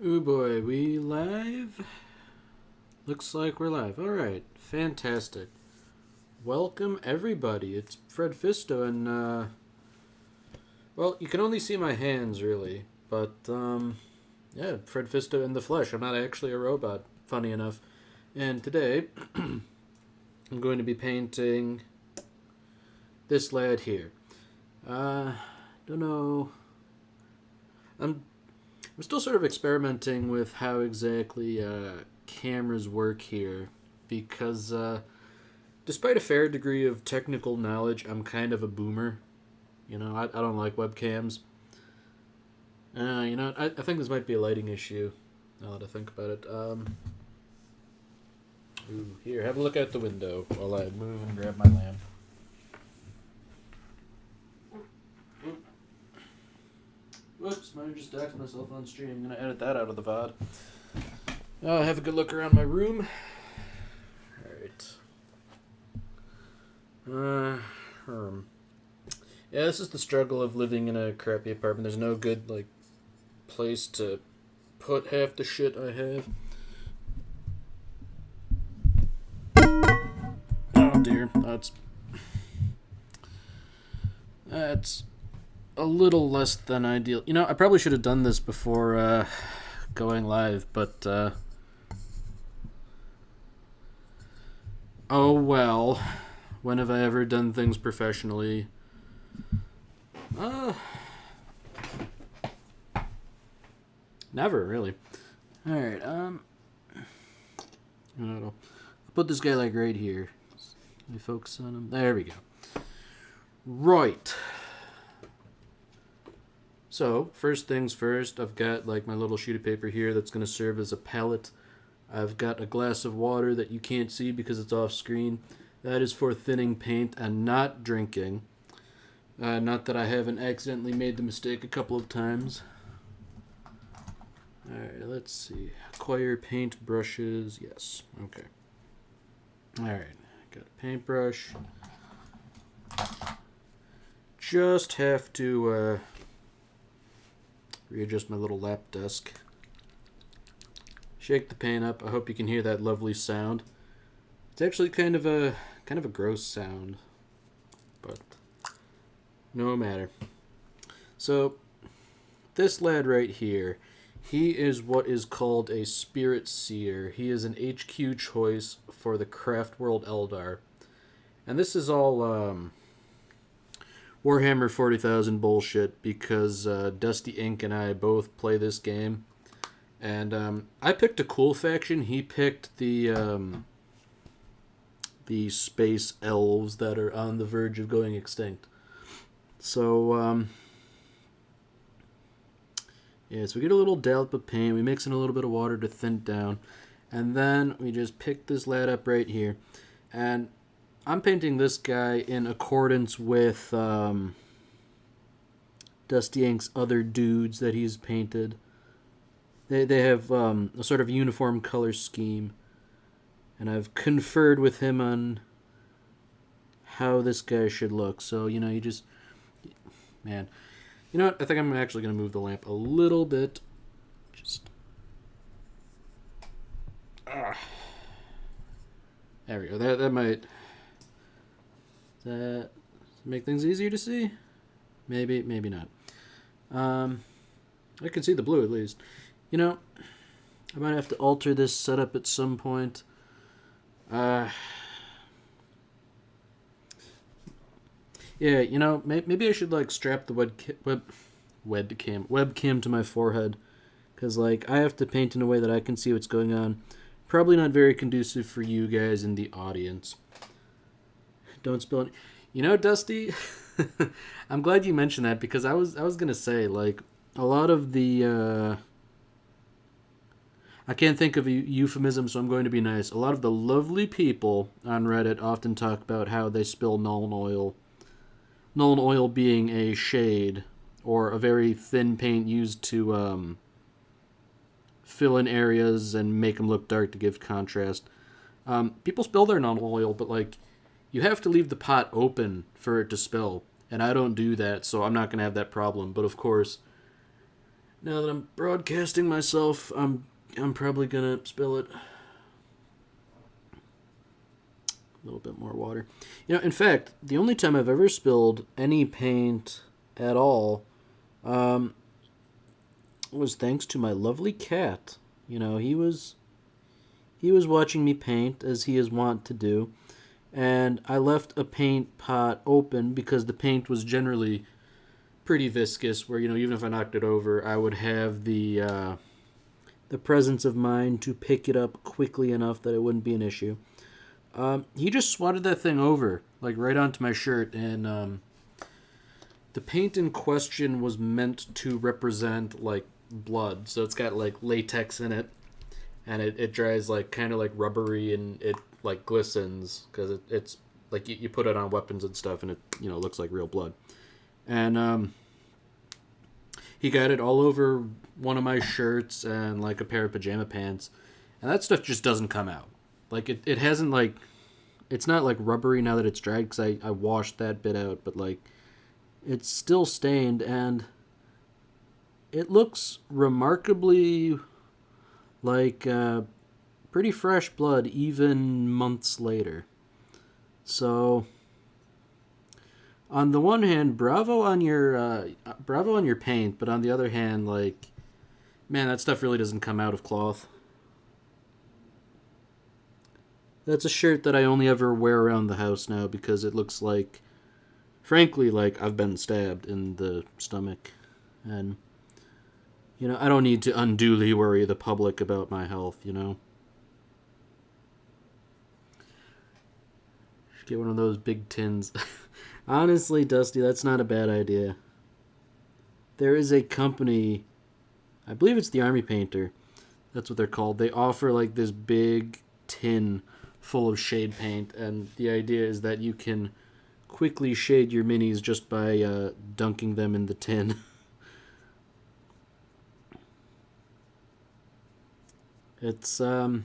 Ooh boy, we live? Looks like we're live. Alright, fantastic. Welcome everybody. It's Fred Fisto and well, you can only see my hands really, but yeah, Fred Fisto in the flesh. I'm not actually a robot, funny enough. And today I'm going to be painting this lad here. Don't know. I'm still sort of experimenting with how exactly cameras work here because despite a fair degree of technical knowledge, I'm kind of a boomer. I don't like webcams. I think this might be a lighting issue now that I think about it. Here, have a look out the window while I move and grab my lamp. Whoops, might have just doxed myself on stream. I'm going to edit that out of the VOD. Have a good look around my room. Alright. Yeah, this is the struggle of living in a crappy apartment. There's no good, place to put half the shit I have. Oh dear, that's a little less than ideal. I probably should have done this before going live, but oh well. When have I ever done things professionally? Never, really. Alright, I'll put this guy right here. Let me focus on him. There we go. Right. So, first things first, I've got my little sheet of paper here that's going to serve as a palette. I've got a glass of water that you can't see because it's off screen. That is for thinning paint and not drinking. Not that I haven't accidentally made the mistake a couple of times. Alright, let's see. Acquire paint brushes. Yes, okay. Alright, got a paintbrush. Just have to readjust my little lap desk. Shake the paint up. I hope you can hear that lovely sound. It's actually kind of a gross sound, but no matter. So this lad right here, he is what is called a spirit seer. He is an HQ choice for the Craft World Eldar, and this is all Warhammer 40,000 bullshit because Dusty Ink and I both play this game. And I picked a cool faction. He picked the space elves that are on the verge of going extinct. So, yeah, so we get a little dollop of paint. We mix in a little bit of water to thin it down. And then we just pick this lad up right here. And I'm painting this guy in accordance with Dusty Ink's other dudes that he's painted. They have a sort of uniform color scheme. And I've conferred with him on how this guy should look. So, you just... Man. You know what? I think I'm actually going to move the lamp a little bit. Just... There we go. That might... That make things easier to see? Maybe not. I can see the blue at least. I might have to alter this setup at some point. Yeah, maybe I should strap the webcam to my forehead, because I have to paint in a way that I can see what's going on. Probably not very conducive for you guys in the audience. Don't spill it. Dusty, I'm glad you mentioned that, because I was gonna say a lot of the I can't think of a euphemism, so I'm going to be nice. A lot of the lovely people on Reddit often talk about how they spill Nuln Oil. Nuln Oil being a shade, or a very thin paint used to fill in areas and make them look dark to give contrast. People spill their Nuln Oil, but you have to leave the pot open for it to spill. And I don't do that, so I'm not going to have that problem. But of course, Now that I'm broadcasting myself, I'm probably gonna spill it. A little bit more water. In fact, the only time I've ever spilled any paint at all was thanks to my lovely cat. He was watching me paint as he is wont to do, and I left a paint pot open because the paint was generally pretty viscous. Where even if I knocked it over, I would have the presence of mind to pick it up quickly enough that it wouldn't be an issue. He just swatted that thing over, like right onto my shirt, and the paint in question was meant to represent like blood, so it's got like latex in it, and it dries like kind of like rubbery, and it like glistens because it's like you put it on weapons and stuff, and it looks like real blood. And he got it all over one of my shirts and like a pair of pajama pants, and that stuff just doesn't come out. Like it hasn't like, it's not like rubbery now that it's dried because I washed that bit out, but like it's still stained, and it looks remarkably like pretty fresh blood even months later. So on the one hand, bravo on your paint, but on the other hand, like, man, that stuff really doesn't come out of cloth. That's a shirt that I only ever wear around the house now because it looks like, frankly, like I've been stabbed in the stomach. And, I don't need to unduly worry the public about my health. Should get one of those big tins. Honestly, Dusty, that's not a bad idea. There is a company, I believe it's the Army Painter. That's what they're called. They offer like this big tin full of shade paint, and the idea is that you can quickly shade your minis just by dunking them in the tin. It's a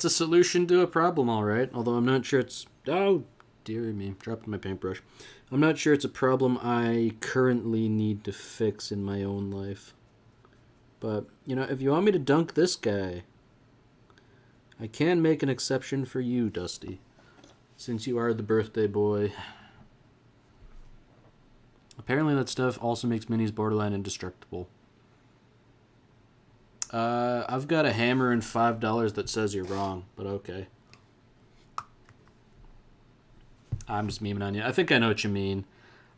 solution to a problem, all right. Although I'm not sure it's, oh dear me, dropped my paintbrush. I'm not sure it's a problem I currently need to fix in my own life. But if you want me to dunk this guy, I can make an exception for you, Dusty, since you are the birthday boy. Apparently that stuff also makes minis borderline indestructible. I've got a hammer and $5 that says you're wrong, but okay. I'm just memeing on you. I think I know what you mean.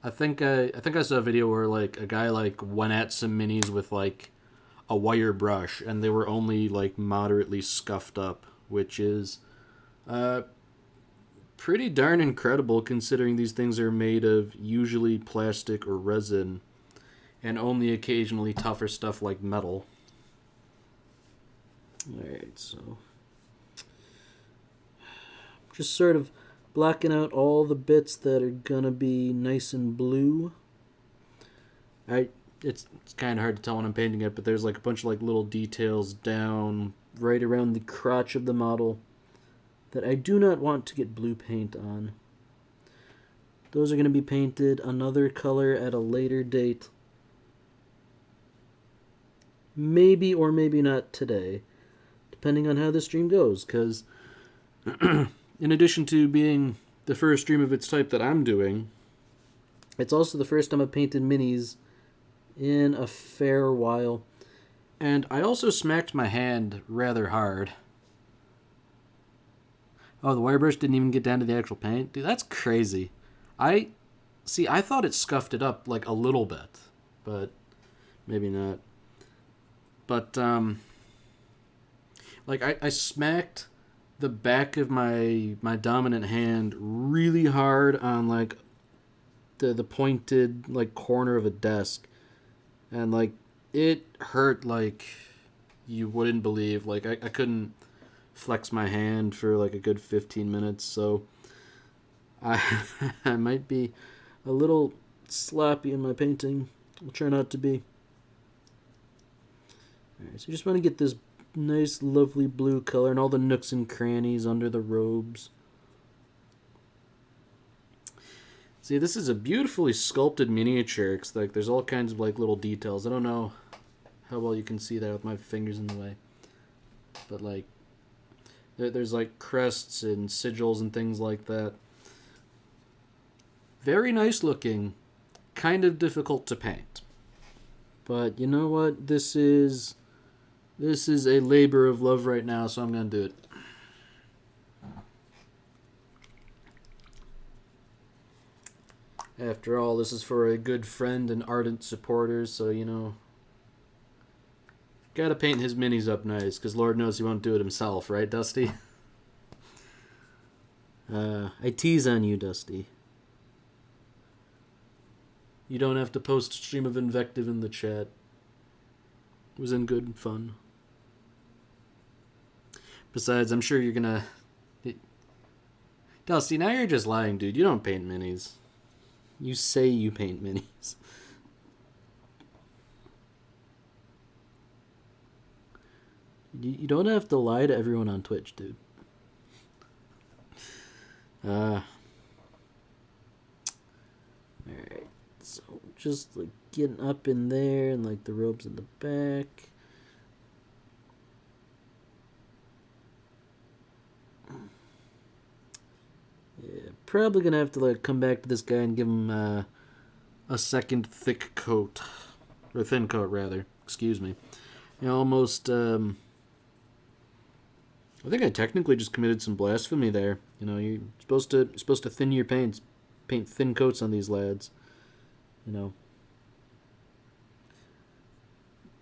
I think I saw a video where like a guy like went at some minis with like a wire brush, and they were only like moderately scuffed up, which is pretty darn incredible considering these things are made of usually plastic or resin, and only occasionally tougher stuff like metal. Alright, so just sort of blocking out all the bits that are gonna be nice and blue. It's kind of hard to tell when I'm painting it, but there's like a bunch of like little details down right around the crotch of the model that I do not want to get blue paint on. Those are going to be painted another color at a later date. Maybe or maybe not today, depending on how the stream goes, because in addition to being the first stream of its type that I'm doing, it's also the first time I've painted minis in a fair while. And I also smacked my hand rather hard. Oh, the wire brush didn't even get down to the actual paint? Dude, that's crazy. I thought it scuffed it up like a little bit, but maybe not. But, like, I smacked the back of my dominant hand really hard on, like, the pointed, like, corner of a desk. And, like, it hurt like you wouldn't believe. Like, I couldn't flex my hand for, like, a good 15 minutes, so I might be a little sloppy in my painting. I'll try not to be. Alright, so you just want to get this nice, lovely blue color and all the nooks and crannies under the robes. See, this is a beautifully sculpted miniature. It's like there's all kinds of like little details. I don't know how well you can see that with my fingers in the way, but like there's like crests and sigils and things like that. Very nice looking, kind of difficult to paint. But you know what? This is a labor of love right now, so I'm going to do it. After all, this is for a good friend and ardent supporter, so, you know, gotta paint his minis up nice, because Lord knows he won't do it himself, right, Dusty? I tease on you, Dusty. You don't have to post a stream of invective in the chat. It was in good fun. Besides, I'm sure you're gonna... Dusty, now you're just lying, dude. You don't paint minis. You say you paint minis. You don't have to lie to everyone on Twitch, dude. Alright. So, just like getting up in there and like the robes in the back. Yeah, probably gonna have to like come back to this guy and give him a second thick coat, or thin coat rather. Excuse me. You know, almost. I think I technically just committed some blasphemy there. You know, you're supposed to thin your paints, paint thin coats on these lads. You know.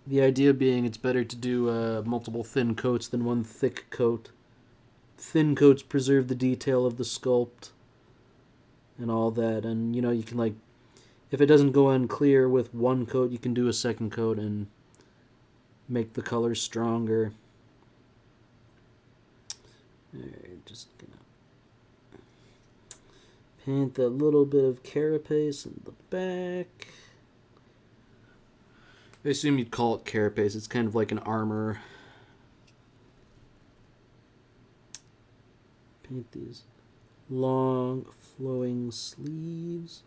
The idea being, it's better to do multiple thin coats than one thick coat. Thin coats preserve the detail of the sculpt and all that, and you know, you can like, if it doesn't go on clear with one coat, you can do a second coat and make the color stronger. Alright, just gonna paint that little bit of carapace in the back. I assume you'd call it carapace. It's kind of like an armor. Paint these long flowing sleeves.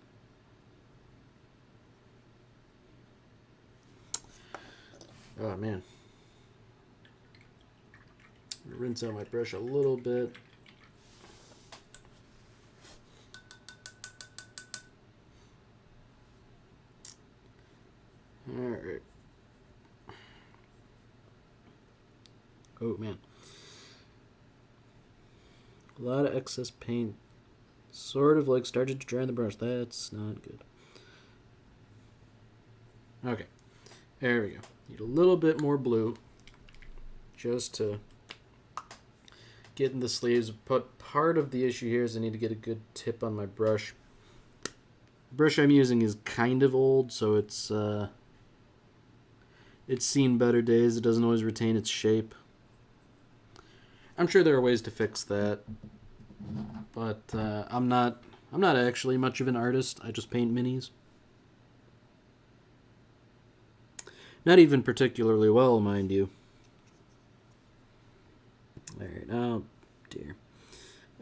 Oh man. Rinse out my brush a little bit. Alright. Oh man. A lot of excess paint. Sort of like started to dry on the brush. That's not good. Okay. There we go. Need a little bit more blue. Just to get in the sleeves. But part of the issue here is I need to get a good tip on my brush. The brush I'm using is kind of old, so it's seen better days. It doesn't always retain its shape. I'm sure there are ways to fix that, but I'm not actually much of an artist. I just paint minis. Not even particularly well, mind you. Alright, oh dear.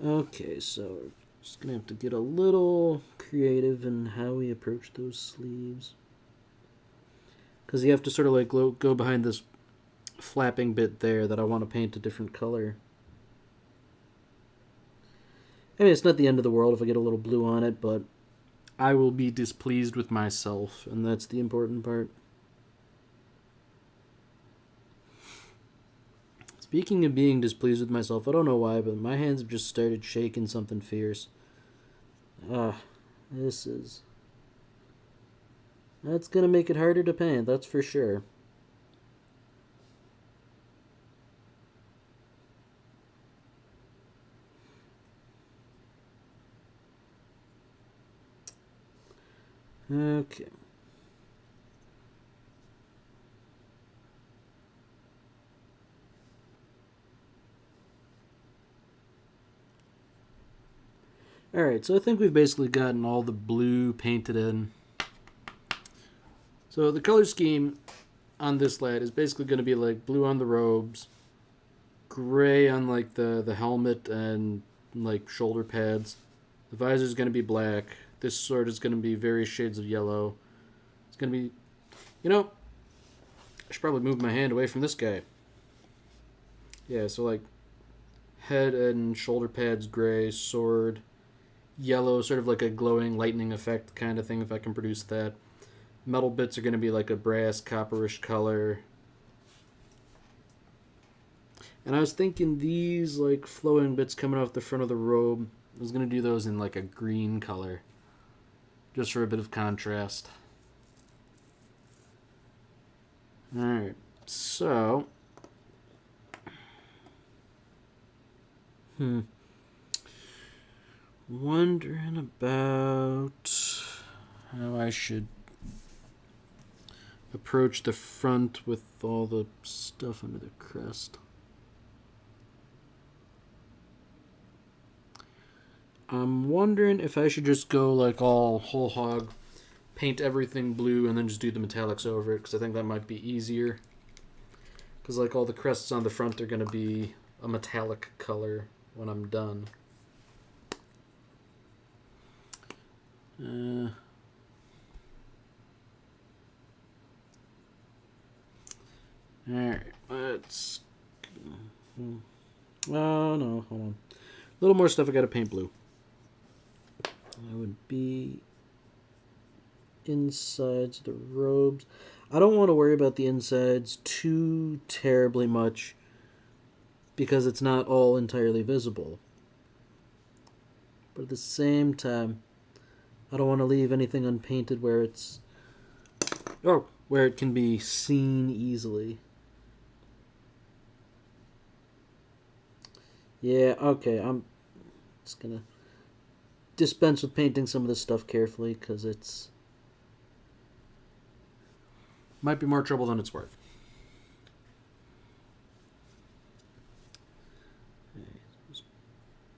Okay, so we're just gonna have to get a little creative in how we approach those sleeves. Because you have to sort of like go behind this flapping bit there that I want to paint a different color. I mean, it's not the end of the world if I get a little blue on it, but I will be displeased with myself, and that's the important part. Speaking of being displeased with myself, I don't know why, but my hands have just started shaking something fierce. That's gonna make it harder to paint, that's for sure. Okay. Alright, so I think we've basically gotten all the blue painted in. So the color scheme on this lad is basically going to be like blue on the robes, gray on like the helmet and like shoulder pads. The visor is going to be black. this sword is going to be various shades of yellow. It's going to be... You know, I should probably move my hand away from this guy. Yeah, so like head and shoulder pads gray, sword yellow, sort of like a glowing lightning effect kind of thing if I can produce that. Metal bits are going to be like a brass copperish color. And I was thinking these like flowing bits coming off the front of the robe, I was going to do those in like a green color, just for a bit of contrast. Alright, so... Wondering about how I should approach the front with all the stuff under the crest. I'm wondering if I should just go like all whole hog, paint everything blue, and then just do the metallics over it, because I think that might be easier. Because like all the crests on the front are going to be a metallic color when I'm done. Alright, let's... Oh, no, hold on. A little more stuff I gotta paint blue. That would be insides of the robes. I don't want to worry about the insides too terribly much because it's not all entirely visible. But at the same time, I don't want to leave anything unpainted where it's... Oh, where it can be seen easily. Yeah, okay, I'm just gonna dispense with painting some of this stuff carefully, because it's... might be more trouble than it's worth. Okay, just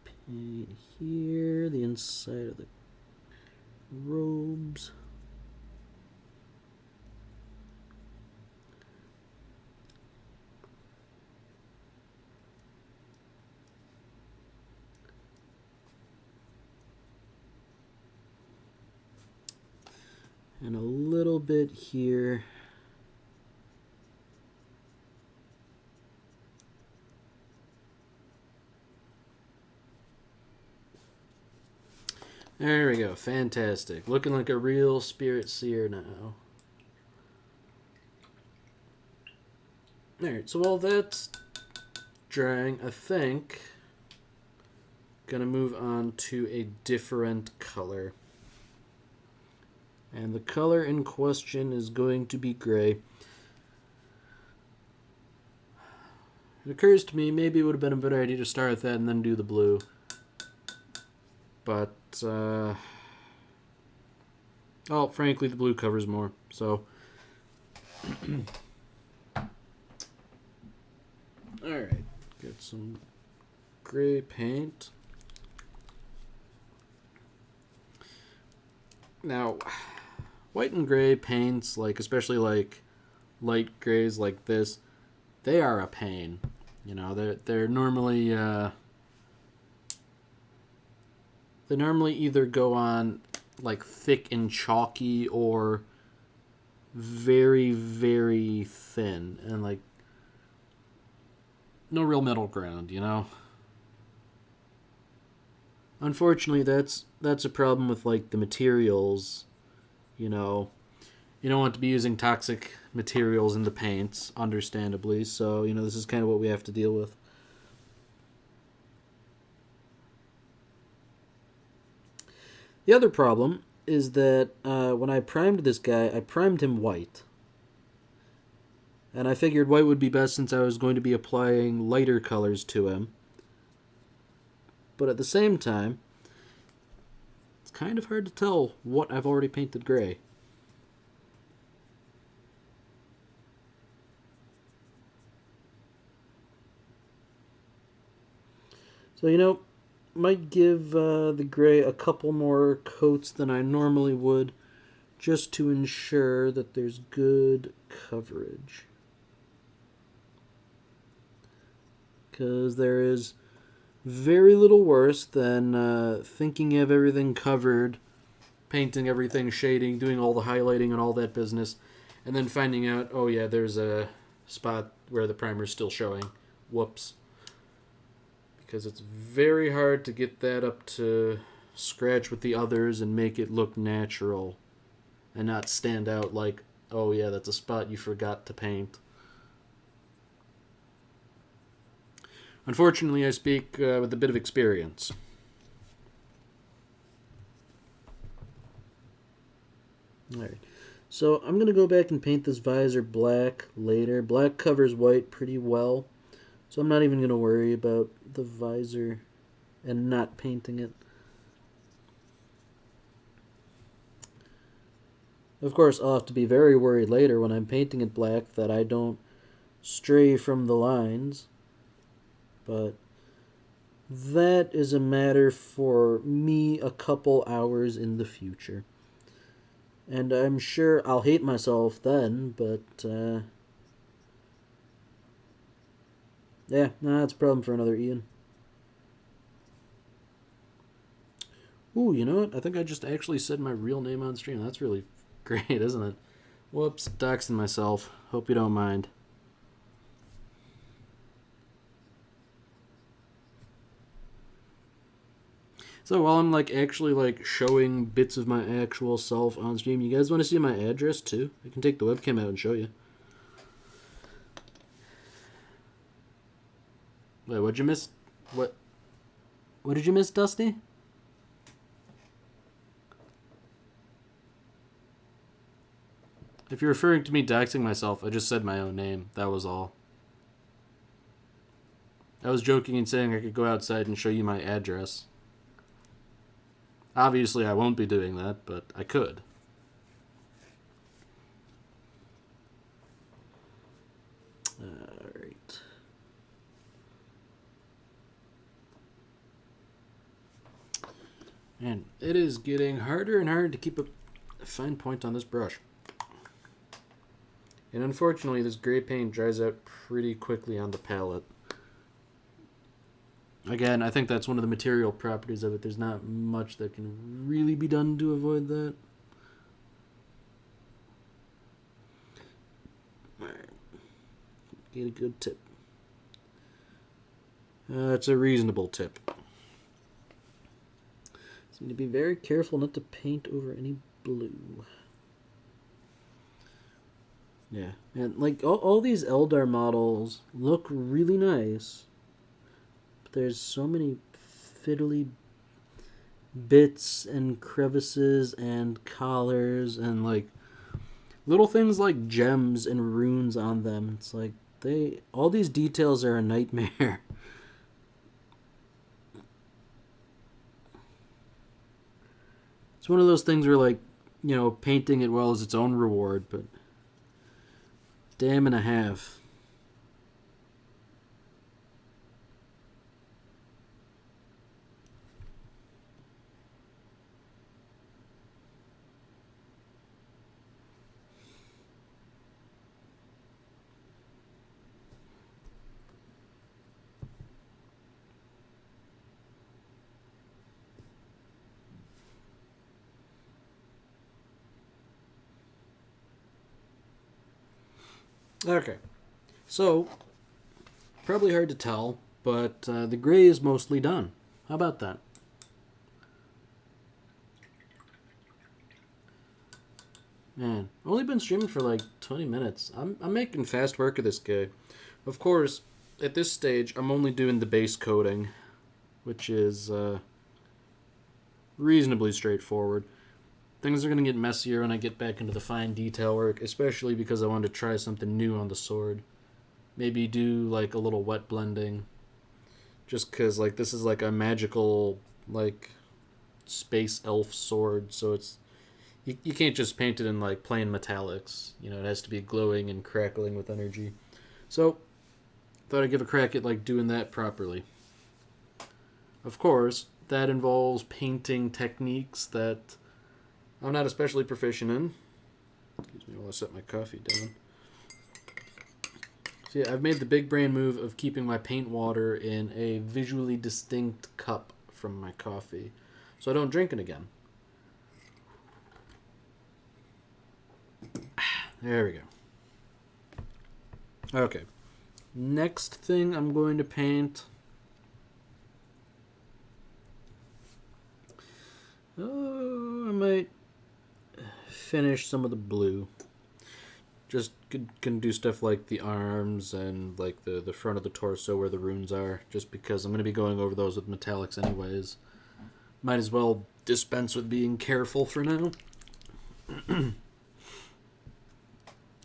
paint here, the inside of the robes. And a little bit here. There we go. Fantastic. Looking like a real spirit seer now. Alright, so while that's drying, I think gonna move on to a different color. And the color in question is going to be gray. It occurs to me maybe it would have been a better idea to start with that and then do the blue. But, oh, frankly, the blue covers more, so. Alright, get some gray paint. Now, white and gray paints, like especially like light grays like this, they are a pain. You know, they're normally they normally either go on like thick and chalky or very, very thin and like no real middle ground, you know? Unfortunately, that's a problem with like the materials, you know. You don't want to be using toxic materials in the paints, understandably, so, you know, this is kind of what we have to deal with. The other problem is that when I primed this guy, I primed him white. And I figured white would be best since I was going to be applying lighter colors to him. But at the same time, it's kind of hard to tell what I've already painted gray. So, you know, might give the gray a couple more coats than I normally would, just to ensure that there's good coverage. Because there is very little worse than thinking you have everything covered painting everything, shading, doing all the highlighting and all that business, and then finding out, oh yeah, there's a spot where the primer's still showing. Whoops. Because it's very hard to get that up to scratch with the others and make it look natural and not stand out like, oh yeah, that's a spot you forgot to paint. Unfortunately, I speak with a bit of experience. Alright, so I'm going to go back and paint this visor black later. Black covers white pretty well, so I'm not even going to worry about the visor and not painting it. Of course, I'll have to be very worried later when I'm painting it black that I don't stray from the lines. But that is a matter for me a couple hours in the future. And I'm sure I'll hate myself then, but yeah, that's a problem for another Ian. Ooh, you know what? I think I just actually said my real name on stream. That's really great, isn't it? Whoops, doxing myself. Hope you don't mind. So while I'm actually showing bits of my actual self on stream, you guys want to see my address too? I can take the webcam out and show you. Wait, what'd you miss? What did you miss, Dusty? If you're referring to me doxing myself, I just said my own name. That was all. I was joking and saying I could go outside and show you my address. Obviously, I won't be doing that, but I could. Alright. And it is getting harder and harder to keep a fine point on this brush. And unfortunately, this gray paint dries out pretty quickly on the palette. Again, I think that's one of the material properties of it. There's not much that can really be done to avoid that. Alright. Get a good tip. It's a reasonable tip. So you need to be very careful not to paint over any blue. Yeah, and all these Eldar models look really nice. There's so many fiddly bits and crevices and collars and little things like gems and runes on them. It's like all these details are a nightmare. It's one of those things where painting it well is its own reward, but damn and a half. Okay, so probably hard to tell, but the gray is mostly done. How about that? Man, I've only been streaming for 20 minutes. I'm making fast work of this guy. Of course, at this stage, I'm only doing the base coating, which is reasonably straightforward. Things are going to get messier when I get back into the fine detail work, especially because I want to try something new on the sword. Maybe do a little wet blending. Just because this is a magical space elf sword, so it's you can't just paint it in plain metallics. It has to be glowing and crackling with energy. So thought I'd give a crack at doing that properly. Of course, that involves painting techniques that I'm not especially proficient in. Excuse me while I set my coffee down. So yeah, I've made the big brain move of keeping my paint water in a visually distinct cup from my coffee, so I don't drink it again. There we go. Okay. Next thing I'm going to paint. Oh, I might finish some of the blue. Just can do stuff like the arms and like the front of the torso where the runes are, just because I'm going to be going over those with metallics anyways. Might as well dispense with being careful for now.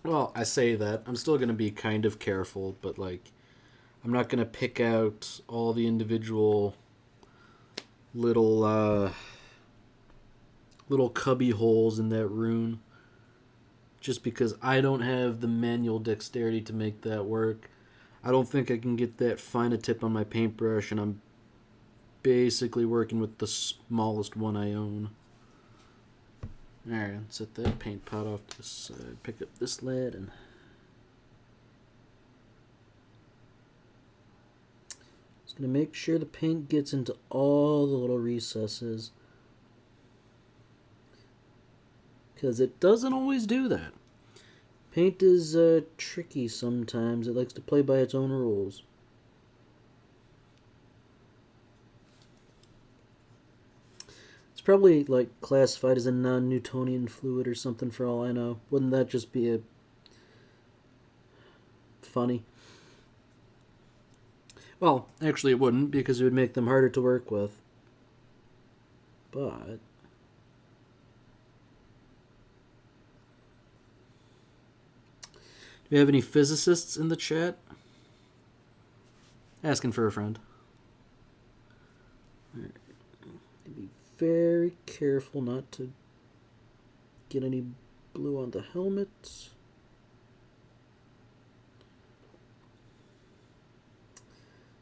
Well, I say that. I'm still going to be kind of careful, but like I'm not going to pick out all the individual little cubby holes in that rune, just because I don't have the manual dexterity to make that work. I don't think I can get that fine a tip on my paintbrush, and I'm basically working with the smallest one I own. Alright, set that paint pot off to the side, pick up this lead, and just going to make sure the paint gets into all the little recesses, because it doesn't always do that. Paint is tricky sometimes. It likes to play by its own rules. It's probably like classified as a non-Newtonian fluid or something for all I know. Wouldn't that just be funny? Well, actually it wouldn't, because it would make them harder to work with. But do we have any physicists in the chat? Asking for a friend. Alright. Be very careful not to get any blue on the helmet.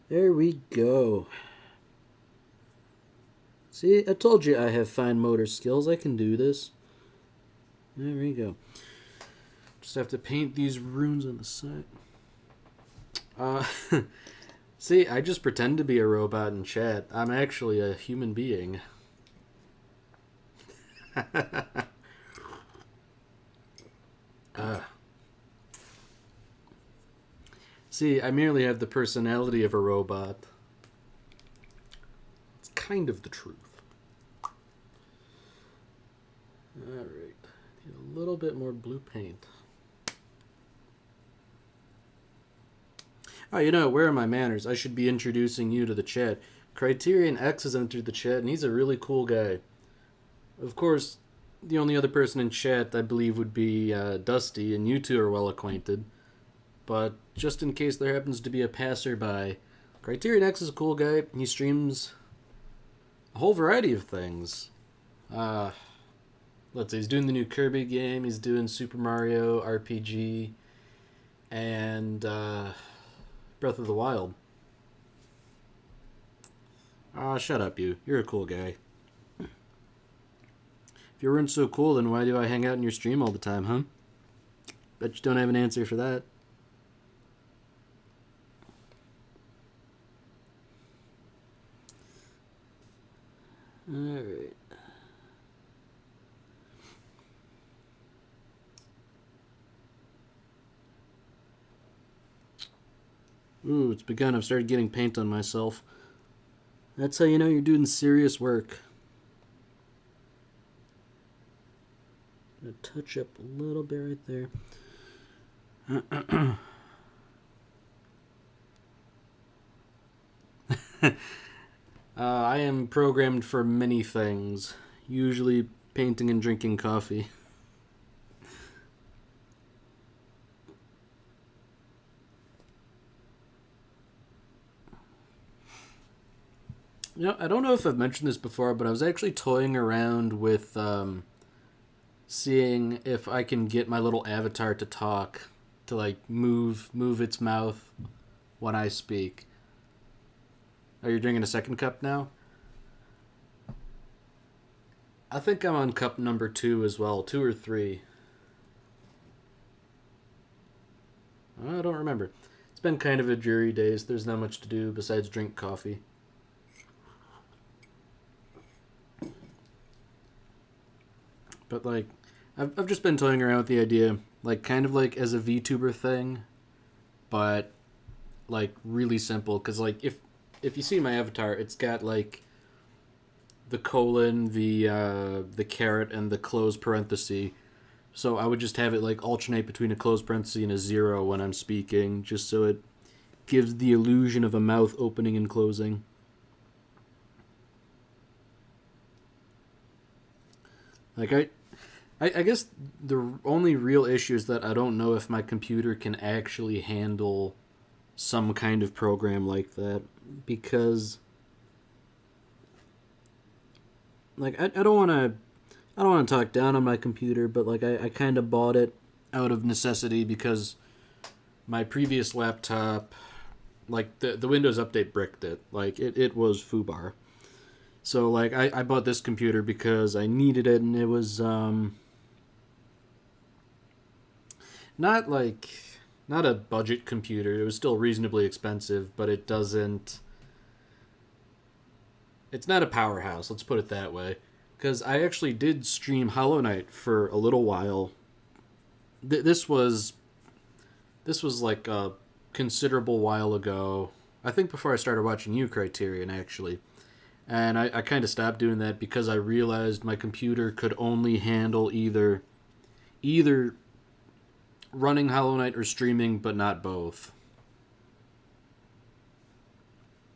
There we go. See, I told you I have fine motor skills. I can do this. There we go. Just have to paint these runes on the side. See, I just pretend to be a robot in chat. I'm actually a human being. See, I merely have the personality of a robot. It's kind of the truth. Alright. Need a little bit more blue paint. Oh, you know, where are my manners? I should be introducing you to the chat. Criterion X has entered the chat, and he's a really cool guy. Of course, the only other person in chat, I believe, would be Dusty, and you two are well acquainted. But just in case there happens to be a passerby, Criterion X is a cool guy. He streams a whole variety of things. Let's see, he's doing the new Kirby game, he's doing Super Mario RPG, and Breath of the Wild. Shut up, you. You're a cool guy. If you weren't so cool, then why do I hang out in your stream all the time, huh? Bet you don't have an answer for that. Alright. Ooh, it's begun. I've started getting paint on myself. That's how you know you're doing serious work. Gonna touch up a little bit right there. I am programmed for many things, usually painting and drinking coffee. You know, I don't know if I've mentioned this before, but I was actually toying around with seeing if I can get my little avatar to talk, to like move its mouth when I speak. Are you drinking a second cup now? I think I'm on cup number 2 as well, 2 or 3. I don't remember. It's been kind of a dreary day, so there's not much to do besides drink coffee. But like, I've just been toying around with the idea, like kind of like as a VTuber thing, but like really simple. Because like if you see my avatar, it's got like the colon, the caret, and the closed parenthesis. So I would just have it like alternate between a closed parenthesis and a zero when I'm speaking, just so it gives the illusion of a mouth opening and closing. Like I guess the only real issue is that I don't know if my computer can actually handle some kind of program like that, because like I don't want to talk down on my computer, but like I kind of bought it out of necessity because my previous laptop, like the Windows Update bricked it. Like it was foobar. So like I bought this computer because I needed it, and it was not like not a budget computer. It was still reasonably expensive, but it doesn't. It's not a powerhouse. Let's put it that way. Because I actually did stream Hollow Knight for a little while. This was like a considerable while ago. I think before I started watching you, Criterion, actually. And I kind of stopped doing that because I realized my computer could only handle either running Hollow Knight or streaming, but not both.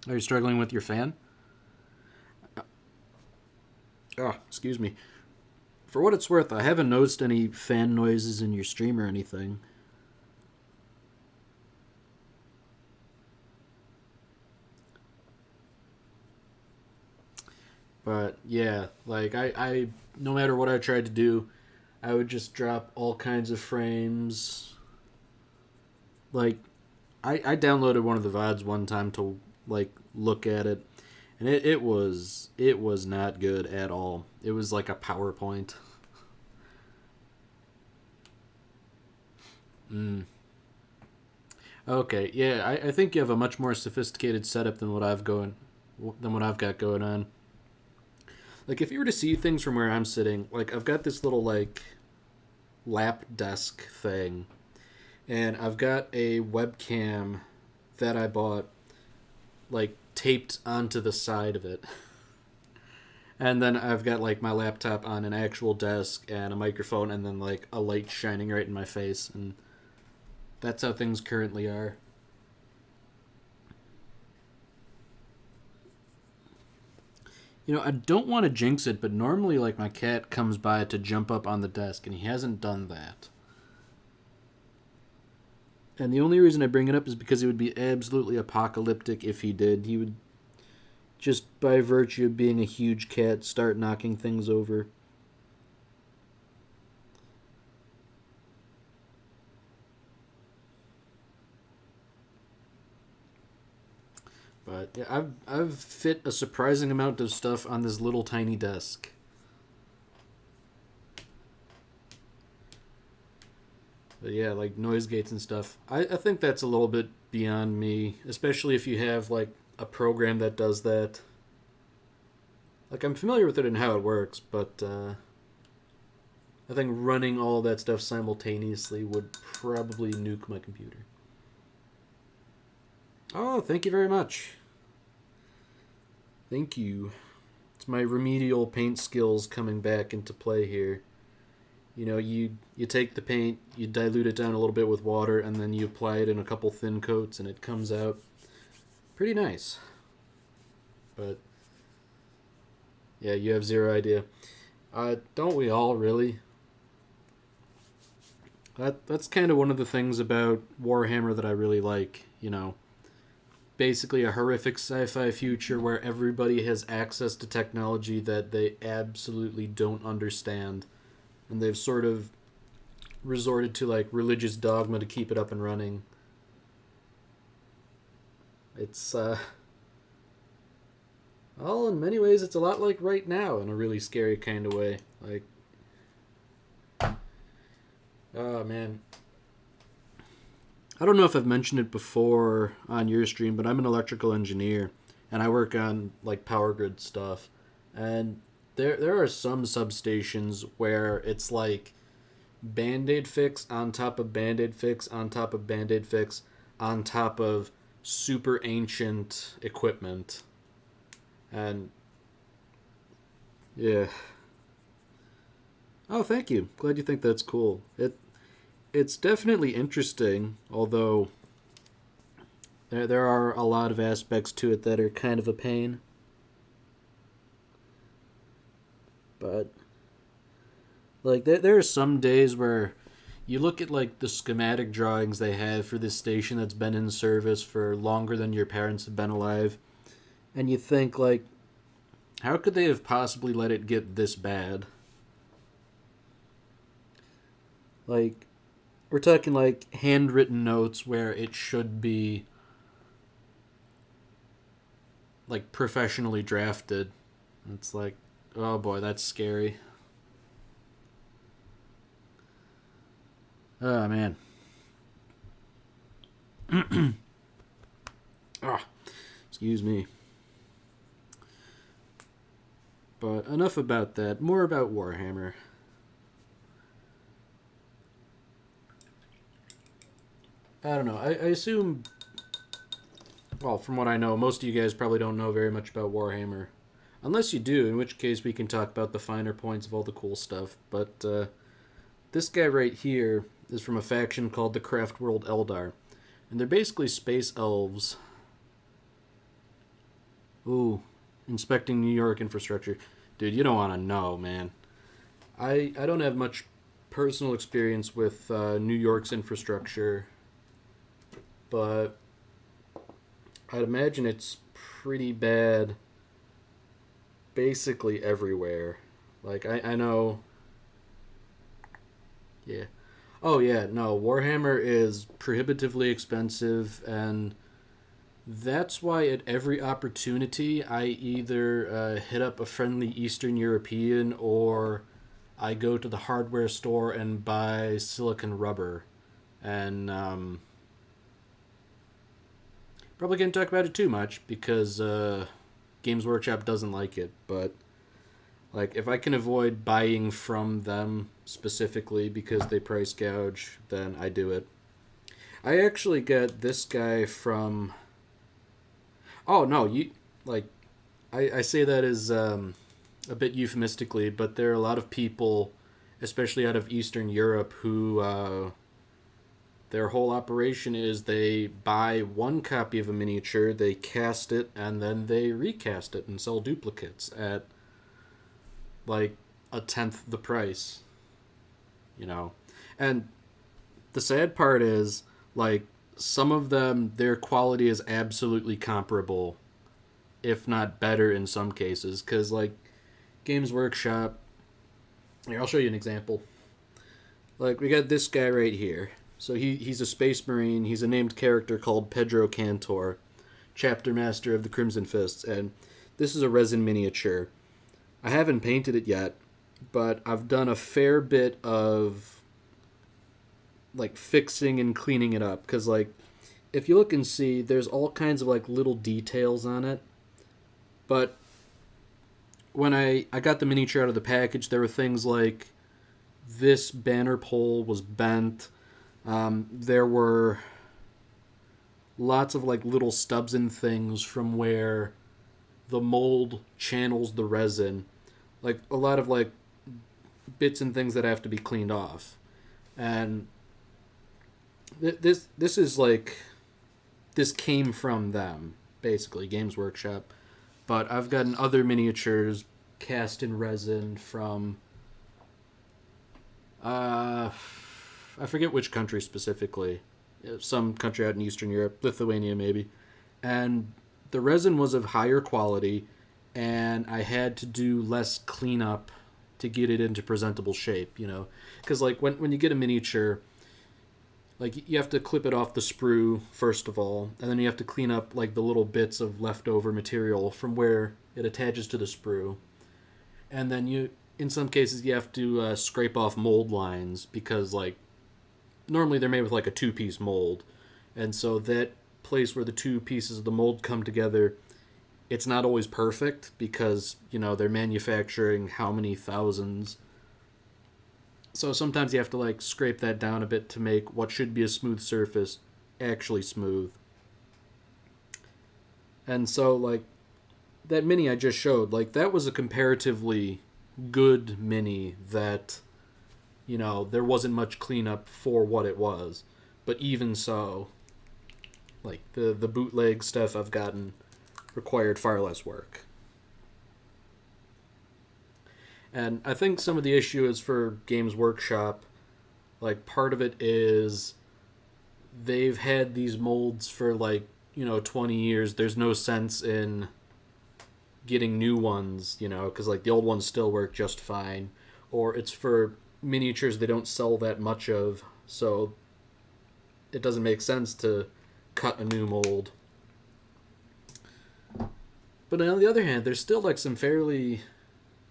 Are you struggling with your fan? Oh, excuse me. For what it's worth, I haven't noticed any fan noises in your stream or anything. But yeah, like I no matter what I tried to do, I would just drop all kinds of frames. Like I downloaded one of the VODs one time to like look at it, and it was not good at all. It was like a PowerPoint. Mm. Okay, yeah, I think you have a much more sophisticated setup than what I've got going on. Like if you were to see things from where I'm sitting, like I've got this little like lap desk thing, and I've got a webcam that I bought like taped onto the side of it. And then I've got like my laptop on an actual desk and a microphone and then like a light shining right in my face, and that's how things currently are. I don't want to jinx it, but normally like my cat comes by to jump up on the desk and he hasn't done that. And the only reason I bring it up is because it would be absolutely apocalyptic if he did. He would, just by virtue of being a huge cat, start knocking things over. But yeah, I've fit a surprising amount of stuff on this little tiny desk. But yeah, like noise gates and stuff. I think that's a little bit beyond me, especially if you have like a program that does that. Like I'm familiar with it and how it works, but I think running all that stuff simultaneously would probably nuke my computer. Oh, thank you very much. Thank you. It's my remedial paint skills coming back into play here. You take the paint, you dilute it down a little bit with water, and then you apply it in a couple thin coats, and it comes out pretty nice. But yeah, you have zero idea. Don't we all really? That's kind of one of the things about Warhammer that I really like. Basically a horrific sci-fi future where everybody has access to technology that they absolutely don't understand, and they've sort of resorted to like religious dogma to keep it up and running. It's well, in many ways it's a lot like right now in a really scary kind of way. Like, oh man, I don't know if I've mentioned it before on your stream, but I'm an electrical engineer and I work on like power grid stuff. And there are some substations where it's like Band-Aid fix on top of Band-Aid fix on top of Band-Aid fix on top of super ancient equipment. And yeah. Oh, thank you. Glad you think that's cool. It's definitely interesting, although there are a lot of aspects to it that are kind of a pain. But like there are some days where you look at like the schematic drawings they have for this station that's been in service for longer than your parents have been alive, and you think like, how could they have possibly let it get this bad? Like, we're talking like handwritten notes where it should be like professionally drafted. It's like, oh boy, that's scary. Oh man. Ah, excuse me. But enough about that. More about Warhammer. I don't know. I assume. Well, from what I know, most of you guys probably don't know very much about Warhammer. Unless you do, in which case we can talk about the finer points of all the cool stuff. But this guy right here is from a faction called the Craft World Eldar. And they're basically space elves. Ooh, inspecting New York infrastructure. Dude, you don't want to know, man. I don't have much personal experience with New York's infrastructure, but I'd imagine it's pretty bad basically everywhere. Like, I know. Yeah. Oh, yeah, no, Warhammer is prohibitively expensive, and that's why at every opportunity I either hit up a friendly Eastern European or I go to the hardware store and buy silicon rubber. And probably can't talk about it too much because Games Workshop doesn't like it, but like if I can avoid buying from them specifically because they price gouge, then I do it. I actually get this guy from. Oh no, you like I say that as a bit euphemistically, but there are a lot of people, especially out of Eastern Europe, who their whole operation is they buy one copy of a miniature, they cast it, and then they recast it and sell duplicates at like a tenth the price, you know. And the sad part is, like, some of them, their quality is absolutely comparable, if not better in some cases. Because, like, Games Workshop, here, I'll show you an example. Like, we got this guy right here. So he's a space marine. He's a named character called Pedro Cantor, chapter master of the Crimson Fists. And this is a resin miniature. I haven't painted it yet, but I've done a fair bit of like fixing and cleaning it up, because like if you look and see, there's all kinds of like little details on it. But when I got the miniature out of the package, there were things like this banner pole was bent. There were lots of like little stubs and things from where the mold channels the resin, like a lot of like bits and things that have to be cleaned off. And this is like, this came from them basically, Games Workshop. But I've gotten other miniatures cast in resin from I forget which country specifically, some country out in Eastern Europe, Lithuania maybe, and the resin was of higher quality, and I had to do less cleanup to get it into presentable shape, you know, because like when you get a miniature, like you have to clip it off the sprue first of all, and then you have to clean up like the little bits of leftover material from where it attaches to the sprue, and then you, in some cases, you have to scrape off mold lines because like normally they're made with like a two-piece mold, and so that place where the two pieces of the mold come together, it's not always perfect because, you know, they're manufacturing how many thousands, So sometimes you have to like scrape that down a bit to make what should be a smooth surface actually smooth. And so like that mini I just showed, like that was a comparatively good mini that, there wasn't much cleanup for what it was. But even so, like the bootleg stuff I've gotten required far less work. And I think some of the issue is for Games Workshop. Like part of it is they've had these molds for like 20 years. There's no sense in getting new ones, because like the old ones still work just fine. Or it's for miniatures they don't sell that much of, so it doesn't make sense to cut a new mold. But on the other hand, there's still like some fairly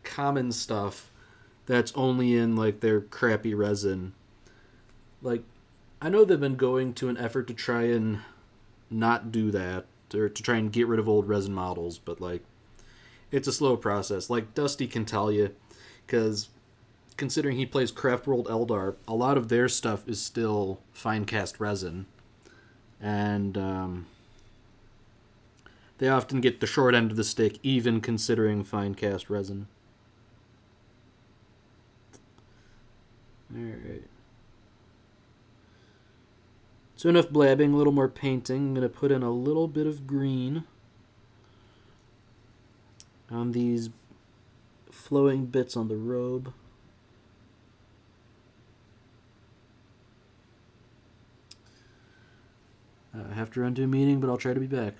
common stuff that's only in like their crappy resin. Like I know they've been going to an effort to try and not do that, or to try and get rid of old resin models, but like it's a slow process. Like Dusty can tell you, because considering he plays Craft World Eldar, a lot of their stuff is still fine cast resin, and they often get the short end of the stick, even considering fine cast resin. All right. So enough blabbing, a little more painting. I'm going to put in a little bit of green on these flowing bits on the robe. I have to run to a meeting, but I'll try to be back.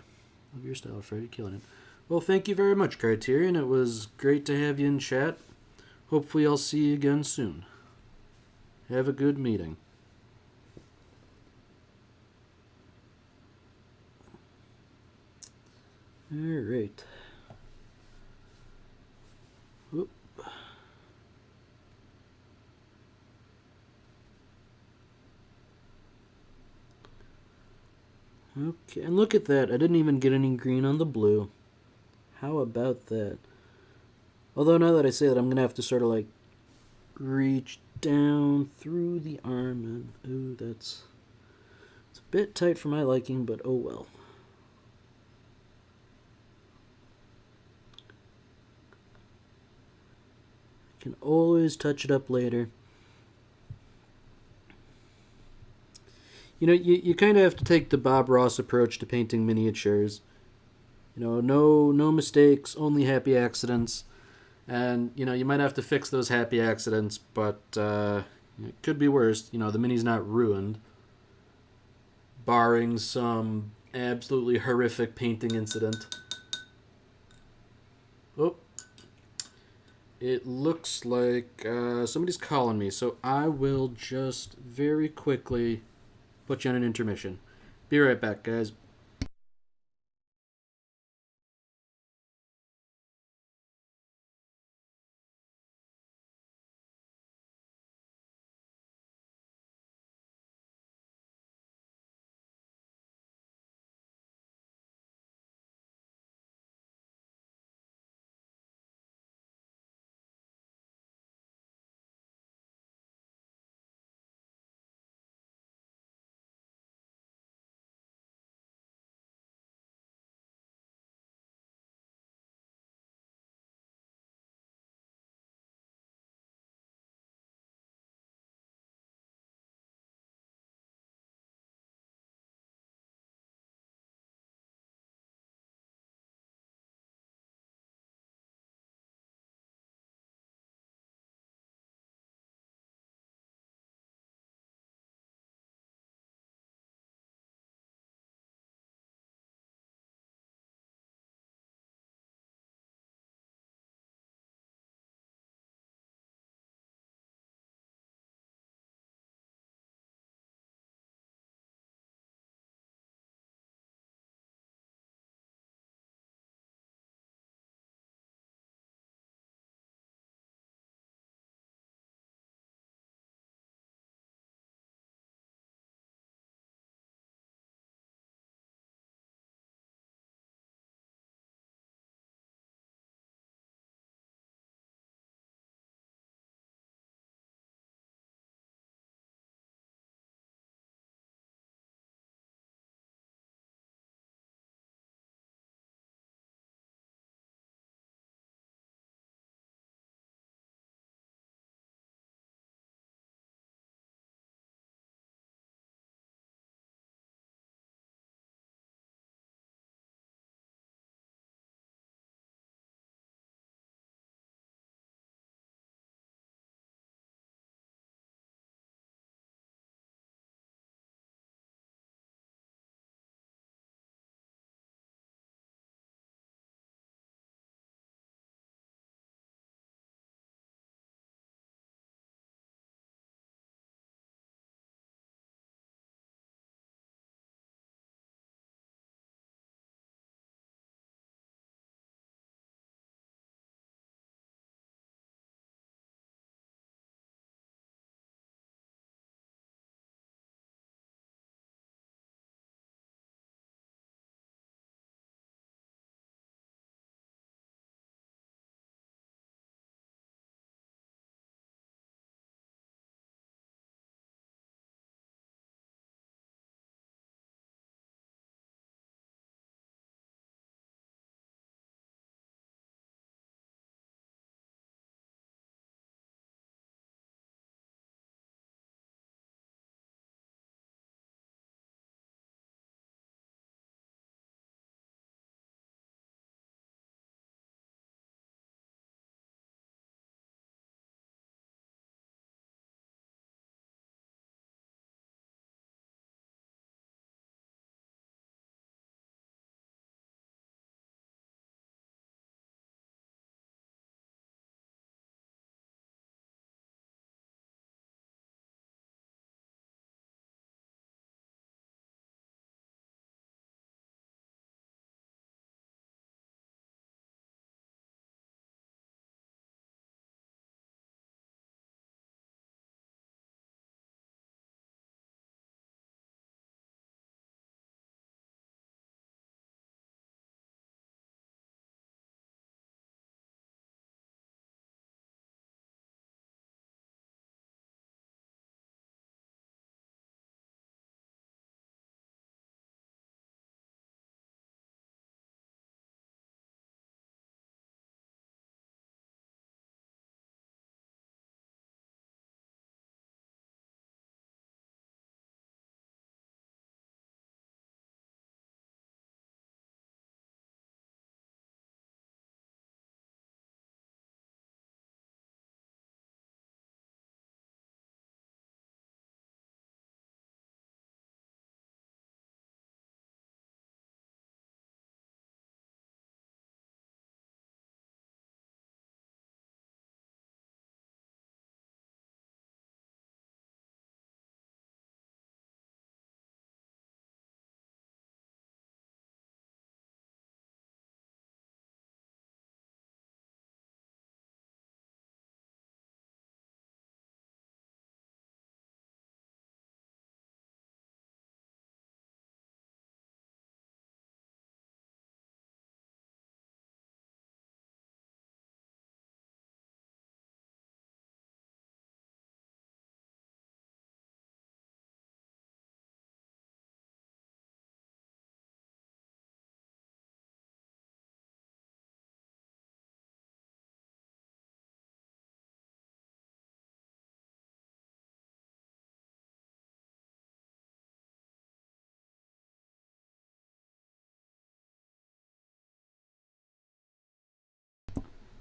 Love your style, Freddy. Killing it. Well, thank you very much, Criterion. It was great to have you in chat. Hopefully I'll see you again soon. Have a good meeting. Alright. Whoop. Okay, and look at that. I didn't even get any green on the blue. How about that? Although now that I say that, I'm going to have to sort of like reach down through the arm. And, ooh, it's a bit tight for my liking, but oh well. I can always touch it up later. You kind of have to take the Bob Ross approach to painting miniatures. No mistakes, only happy accidents. And, you might have to fix those happy accidents, but it could be worse. The mini's not ruined. Barring some absolutely horrific painting incident. Oh. It looks like somebody's calling me, so I will just very quickly put you on an intermission. Be right back, guys.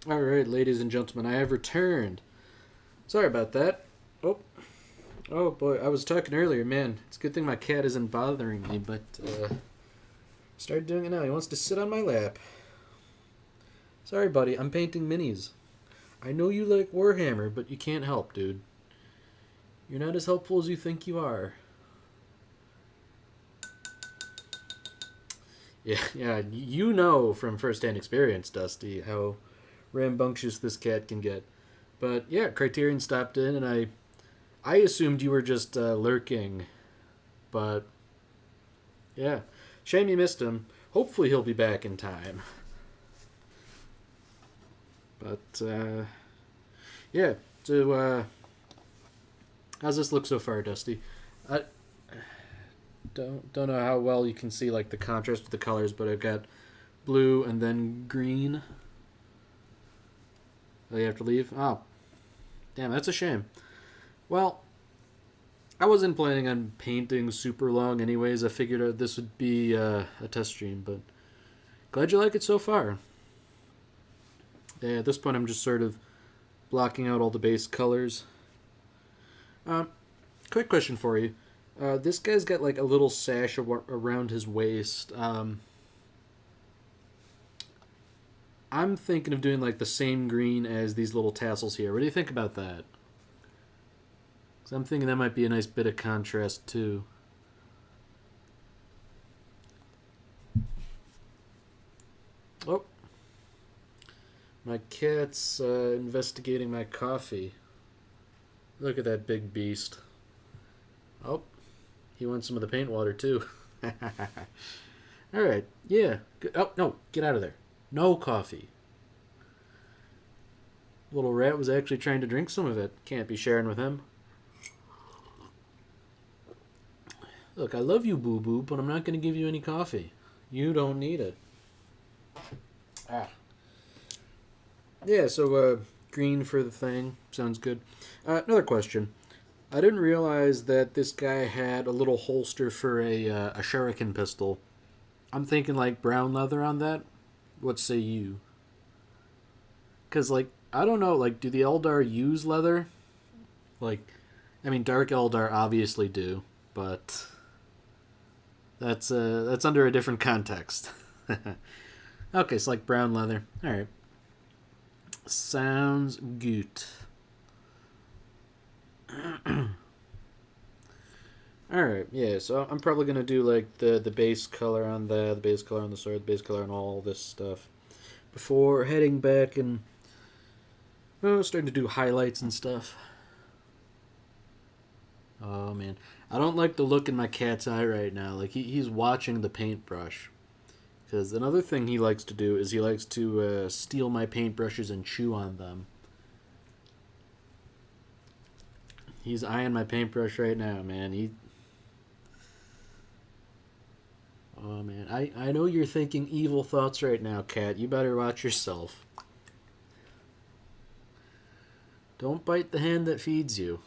Alright, ladies and gentlemen, I have returned. Sorry about that. Oh, oh boy, I was talking earlier, man. It's a good thing my cat isn't bothering me, but started doing it now. He wants to sit on my lap. Sorry, buddy, I'm painting minis. I know you like Warhammer, but you can't help, dude. You're not as helpful as you think you are. Yeah, you know from first-hand experience, Dusty, how rambunctious this cat can get. But yeah, Criterion stopped in, and I assumed you were just lurking. But yeah, shame you missed him. Hopefully he'll be back in time. But yeah, so how's this look so far, Dusty? I don't know how well you can see like the contrast of the colors, but I've got blue and then green. Oh, you have to leave? Oh, damn, that's a shame. Well, I wasn't planning on painting super long anyways. I figured this would be a test stream, but glad you like it so far. Yeah, at this point I'm just sort of blocking out all the base colors. Quick question for you. This guy's got like a little sash around his waist. I'm thinking of doing like the same green as these little tassels here. What do you think about that? 'Cause I'm thinking that might be a nice bit of contrast too. Oh, my cat's investigating my coffee. Look at that big beast. Oh, he wants some of the paint water too. Alright, yeah. Oh, no, get out of there. No coffee. Little rat was actually trying to drink some of it. Can't be sharing with him. Look, I love you, Boo Boo, but I'm not going to give you any coffee. You don't need it. Ah. Yeah, so green for the thing. Sounds good. Another question. I didn't realize that this guy had a little holster for a shuriken pistol. I'm thinking like brown leather on that. What say you? Because, like, I don't know, like, do the Eldar use leather? Like, I mean, Dark Eldar obviously do, but that's under a different context. Okay, so like brown leather. Alright. Sounds good. Alright, yeah, so I'm probably going to do like the base color on the base color on the sword, the base color on all this stuff before heading back and starting to do highlights and stuff. Oh man, I don't like the look in my cat's eye right now. Like he's watching the paintbrush. Because another thing he likes to do is he likes to steal my paintbrushes and chew on them. He's eyeing my paintbrush right now, man. Oh man, I know you're thinking evil thoughts right now, cat. You better watch yourself. Don't bite the hand that feeds you.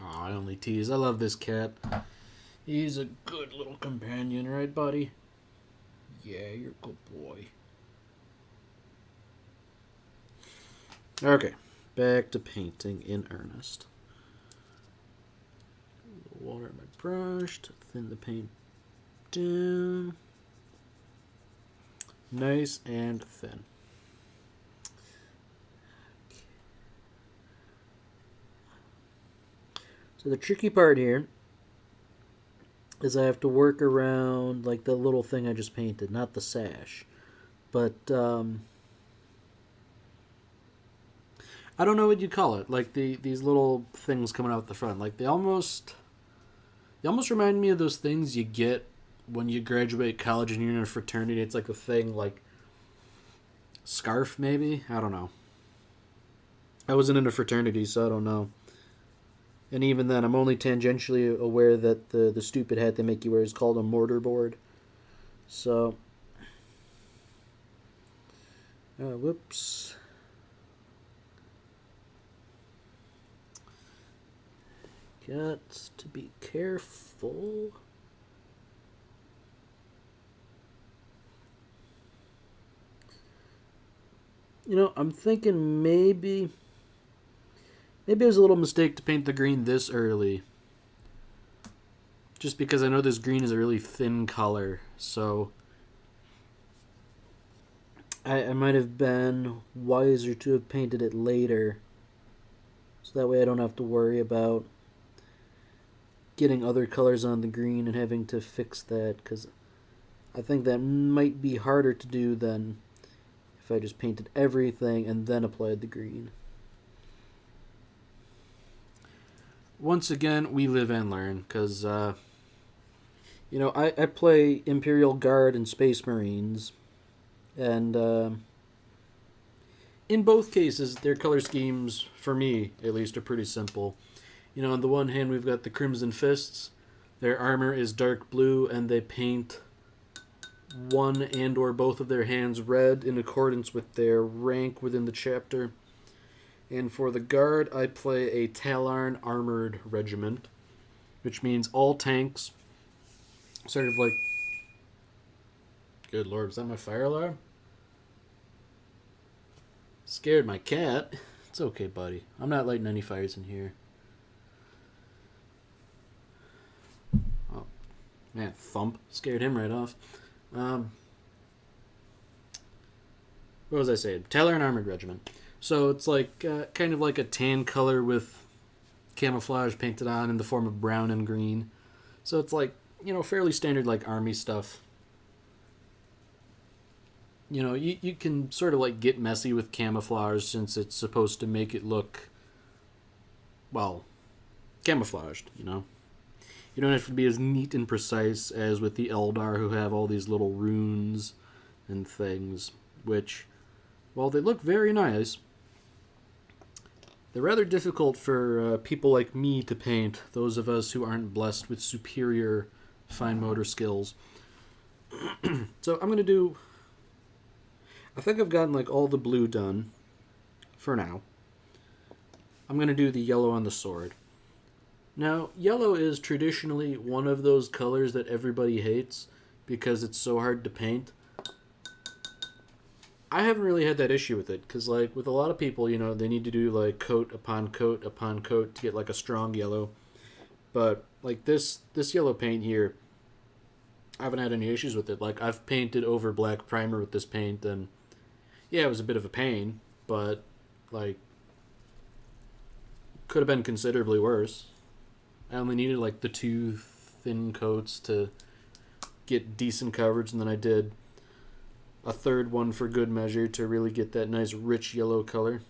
Oh, I only tease. I love this cat. He's a good little companion, right, buddy? Yeah, you're a good boy. Okay, back to painting in earnest. Water in my brush to thin the paint down. Nice and thin. Okay. So the tricky part here is I have to work around like the little thing I just painted, not the sash. But I don't know what you call it. Like these little things coming out the front. Like they almost remind me of those things you get when you graduate college and you're in a fraternity. It's like a thing like scarf maybe? I don't know. I wasn't in a fraternity, so I don't know. And even then, I'm only tangentially aware that the stupid hat they make you wear is called a mortarboard. So, whoops. Got to be careful. I'm thinking maybe it was a little mistake to paint the green this early. Just because I know this green is a really thin color, so I might have been wiser to have painted it later. So that way I don't have to worry about getting other colors on the green and having to fix that, because I think that might be harder to do than if I just painted everything and then applied the green. Once again, we live and learn, because, I play Imperial Guard and Space Marines, and in both cases, their color schemes, for me at least, are pretty simple. On the one hand, we've got the Crimson Fists. Their armor is dark blue, and they paint one and or both of their hands red in accordance with their rank within the chapter. And for the Guard, I play a Talarn armored regiment, which means all tanks, sort of like... Good lord, is that my fire alarm? Scared my cat. It's okay, buddy. I'm not lighting any fires in here. Oh, man, thump. Scared him right off. What was I saying? Talarn armored regiment. So it's like kind of like a tan color with camouflage painted on in the form of brown and green. So it's like, fairly standard like army stuff. You can sort of like get messy with camouflage since it's supposed to make it look, well, camouflaged, You don't have to be as neat and precise as with the Eldar, who have all these little runes and things, which, while they look very nice, they're rather difficult for people like me to paint, those of us who aren't blessed with superior fine motor skills. So I'm going to do... I think I've gotten like all the blue done for now. I'm going to do the yellow on the sword. Now, yellow is traditionally one of those colors that everybody hates because it's so hard to paint. I haven't really had that issue with it, because like with a lot of people, they need to do like coat upon coat upon coat to get like a strong yellow. But like this yellow paint here, I haven't had any issues with it. Like, I've painted over black primer with this paint, and yeah, it was a bit of a pain, but like could have been considerably worse. I only needed like the 2 thin coats to get decent coverage, and then I did a third one for good measure to really get that nice rich yellow color.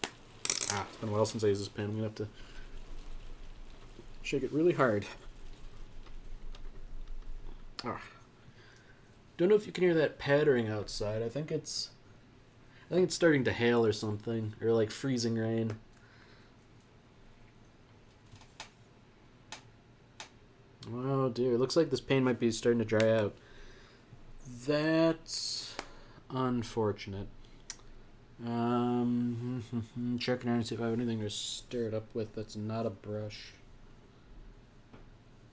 It's been a while since I used this pen. I'm going to have to shake it really hard. Don't know if you can hear that pattering outside. I think it's starting to hail or something, or like freezing rain. Oh dear, looks like this paint might be starting to dry out. That's unfortunate. Checking around to see if I have anything to stir it up with that's not a brush.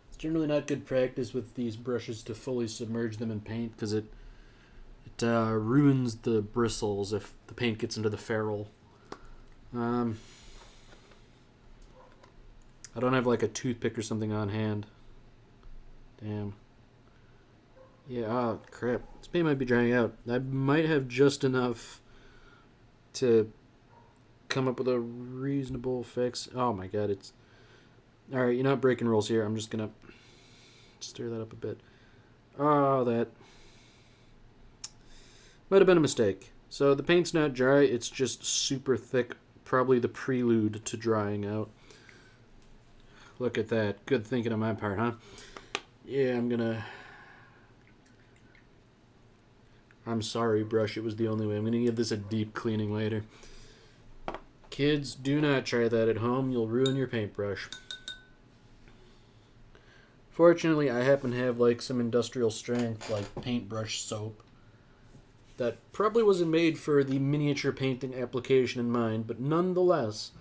It's generally not good practice with these brushes to fully submerge them in paint, because it ruins the bristles if the paint gets into the ferrule. I don't have like a toothpick or something on hand. Damn. Yeah, crap. This paint might be drying out. I might have just enough to come up with a reasonable fix. Oh my god, it's... Alright, you're not breaking rules here. I'm just gonna stir that up a bit. Oh, that might have been a mistake. So the paint's not dry, it's just super thick. Probably the prelude to drying out. Look at that. Good thinking on my part, huh? Yeah, I'm sorry, brush. It was the only way. I'm gonna give this a deep cleaning later. Kids, do not try that at home. You'll ruin your paintbrush. Fortunately, I happen to have like some industrial strength, like paintbrush soap, that probably wasn't made for the miniature painting application in mind, but nonetheless,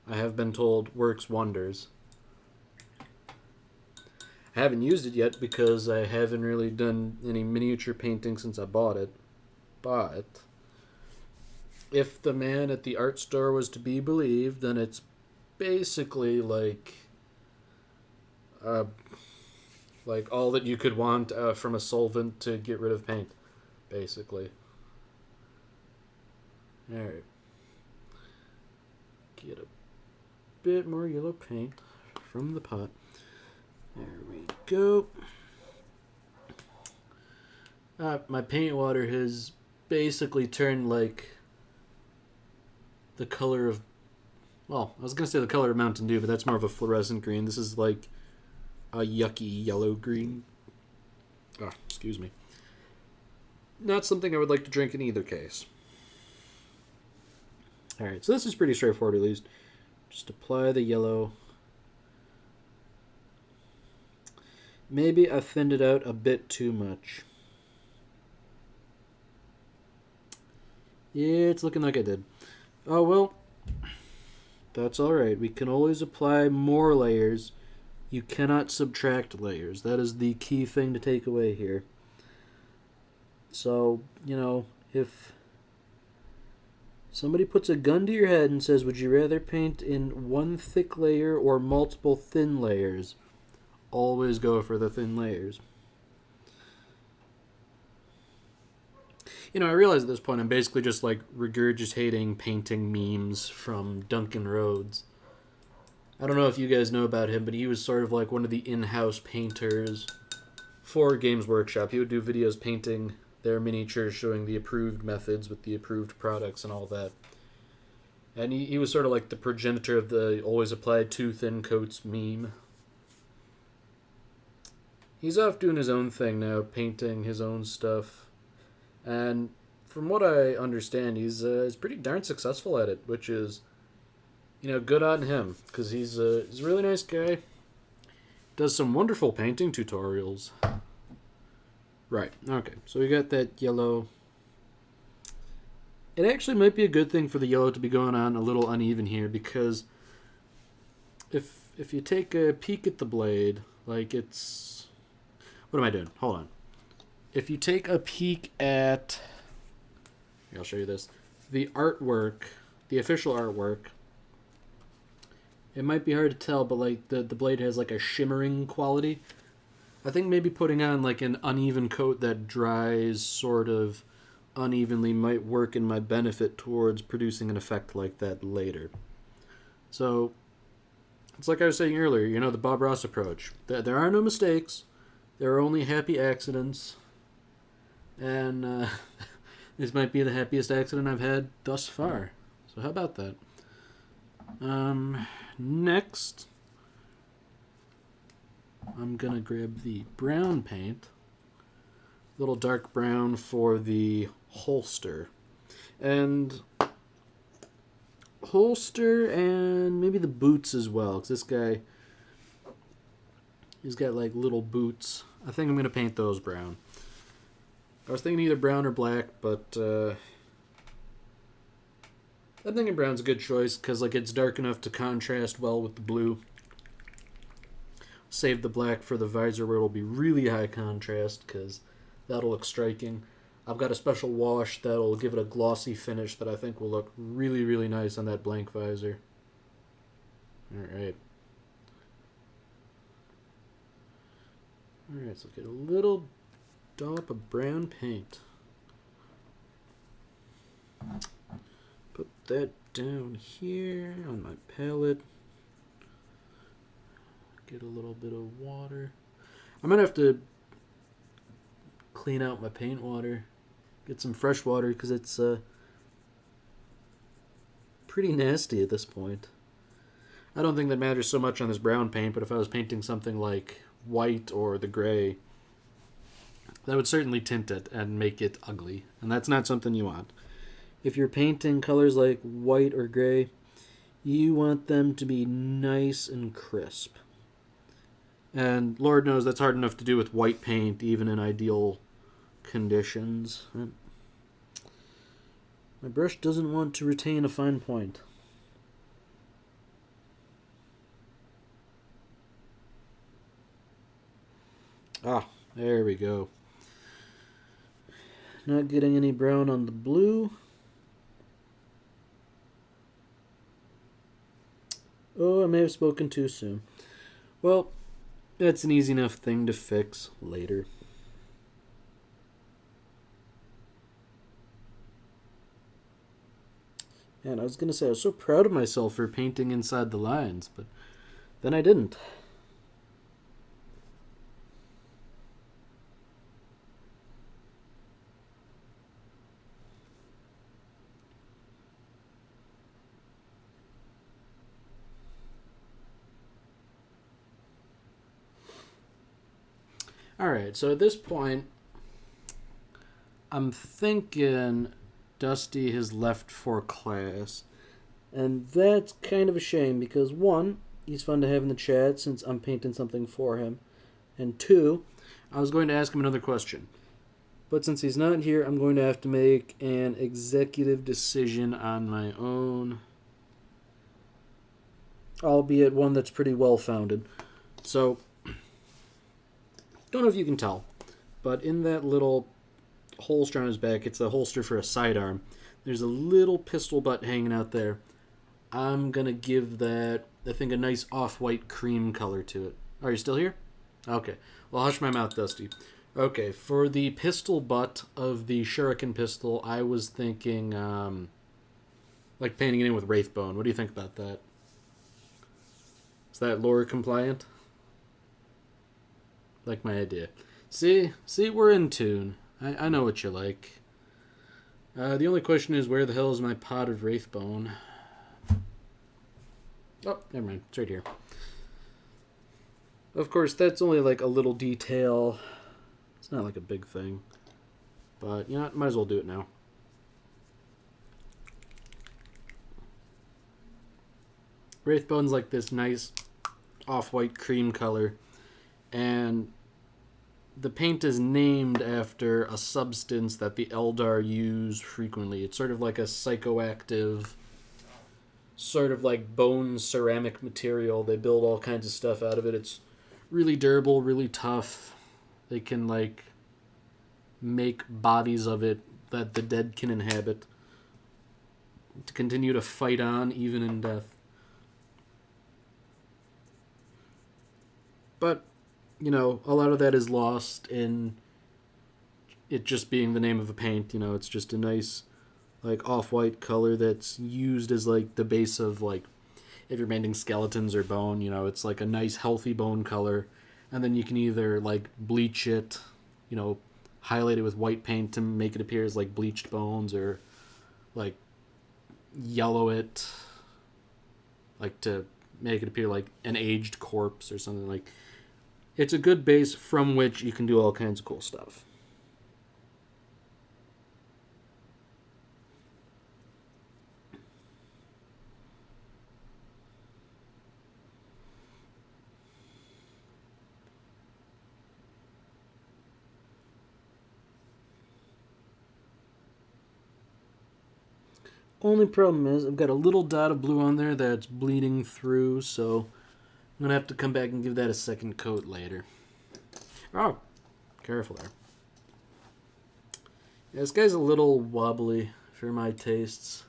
I have been told works wonders. I haven't used it yet because I haven't really done any miniature painting since I bought it. But if the man at the art store was to be believed, then it's basically uh, like all that you could want from a solvent to get rid of paint, basically. Alright. Get a bit more yellow paint from the pot. There we go. My paint water has basically turned like the color of, well, I was going to say the color of Mountain Dew, but that's more of a fluorescent green. This is like a yucky yellow green. Ah, excuse me. Not something I would like to drink in either case. Alright, so this is pretty straightforward at least. Just apply the yellow. Maybe I thinned it out a bit too much. Yeah, it's looking like I did. Oh, well, that's alright. We can always apply more layers. You cannot subtract layers. That is the key thing to take away here. So, you know, if somebody puts a gun to your head and says, would you rather paint in one thick layer or multiple thin layers? Always go for the thin layers. You know, I realize at this point I'm basically just like regurgitating painting memes from Duncan Rhodes. I don't know if you guys know about him, but he was sort of like one of the in-house painters for Games Workshop. He would do videos painting their miniatures, showing the approved methods with the approved products and all that. And he was sort of like the progenitor of the always apply two thin coats meme. He's off doing his own thing now, painting his own stuff. And from what I understand, he's pretty darn successful at it, which is, you know, good on him, because he's a really nice guy. Does some wonderful painting tutorials. Right, okay, so we got that yellow. It actually might be a good thing for the yellow to be going on a little uneven here, because if you take a peek at the blade, like it's... What am I doing? Hold on. If you take a peek at... Here, I'll show you this. The artwork, the official artwork, it might be hard to tell, but like the blade has like a shimmering quality. I think maybe putting on like an uneven coat that dries sort of unevenly might work in my benefit towards producing an effect like that later. So, it's like I was saying earlier, you know, the Bob Ross approach. There are no mistakes. There are only happy accidents. And this might be the happiest accident I've had thus far. So how about that? Next, I'm going to grab the brown paint. A little dark brown for the holster. And holster and maybe the boots as well. Because this guy, he's got like little boots. I think I'm going to paint those brown. I was thinking either brown or black, but I'm thinking brown's a good choice because like it's dark enough to contrast well with the blue. Save the black for the visor where it'll be really high contrast because that'll look striking. I've got a special wash that'll give it a glossy finish that I think will look really, really nice on that blank visor. Alright. Alright, so get a little dollop of brown paint. Put that down here on my palette. Get a little bit of water. I'm going to have to clean out my paint water. Get some fresh water because it's pretty nasty at this point. I don't think that matters so much on this brown paint, but if I was painting something like white or the gray, that would certainly tint it and make it ugly, and that's not something you want. If you're painting colors like white or gray, you want them to be nice and crisp. And Lord knows that's hard enough to do with white paint, even in ideal conditions. My brush doesn't want to retain a fine point. Ah, there we go. Not getting any brown on the blue. Oh, I may have spoken too soon. Well, that's an easy enough thing to fix later. Man, I was going to say I was so proud of myself for painting inside the lines, but then I didn't. Alright, so at this point, I'm thinking Dusty has left for class. And that's kind of a shame because, one, he's fun to have in the chat since I'm painting something for him. And two, I was going to ask him another question. But since he's not here, I'm going to have to make an executive decision on my own. Albeit one that's pretty well founded. So, don't know if you can tell, but in that little holster on his back, it's a holster for a sidearm. There's a little pistol butt hanging out there. I'm going to give that, I think, a nice off-white cream color to it. Are you still here? Okay. Well, hush my mouth, Dusty. Okay, for the pistol butt of the shuriken pistol, I was thinking, like painting it in with Wraith Bone. What do you think about that? Is that lore compliant? Like my idea. See, we're in tune. I know what you like. The only question is, where the hell is my pot of Wraith Bone? Oh, never mind. It's right here. Of course, that's only like a little detail. It's not like a big thing. But, you know what? Might as well do it now. Wraith Bone's like this nice off-white cream color. And the paint is named after a substance that the Eldar use frequently. It's sort of like a psychoactive, sort of like bone ceramic material. They build all kinds of stuff out of it. It's really durable, really tough. They can, like, make bodies of it that the dead can inhabit to continue to fight on, even in death. But, you know, a lot of that is lost in it just being the name of a paint. You know, it's just a nice, like, off-white color that's used as, like, the base of, like, if you're painting skeletons or bone, you know, it's like a nice, healthy bone color. And then you can either, like, bleach it, you know, highlight it with white paint to make it appear as, like, bleached bones, or, like, yellow it, like, to make it appear like an aged corpse or something. Like, it's a good base from which you can do all kinds of cool stuff. Only problem is I've got a little dot of blue on there that's bleeding through, so I'm going to have to come back and give that a second coat later. Oh, careful there. Yeah, this guy's a little wobbly for my tastes.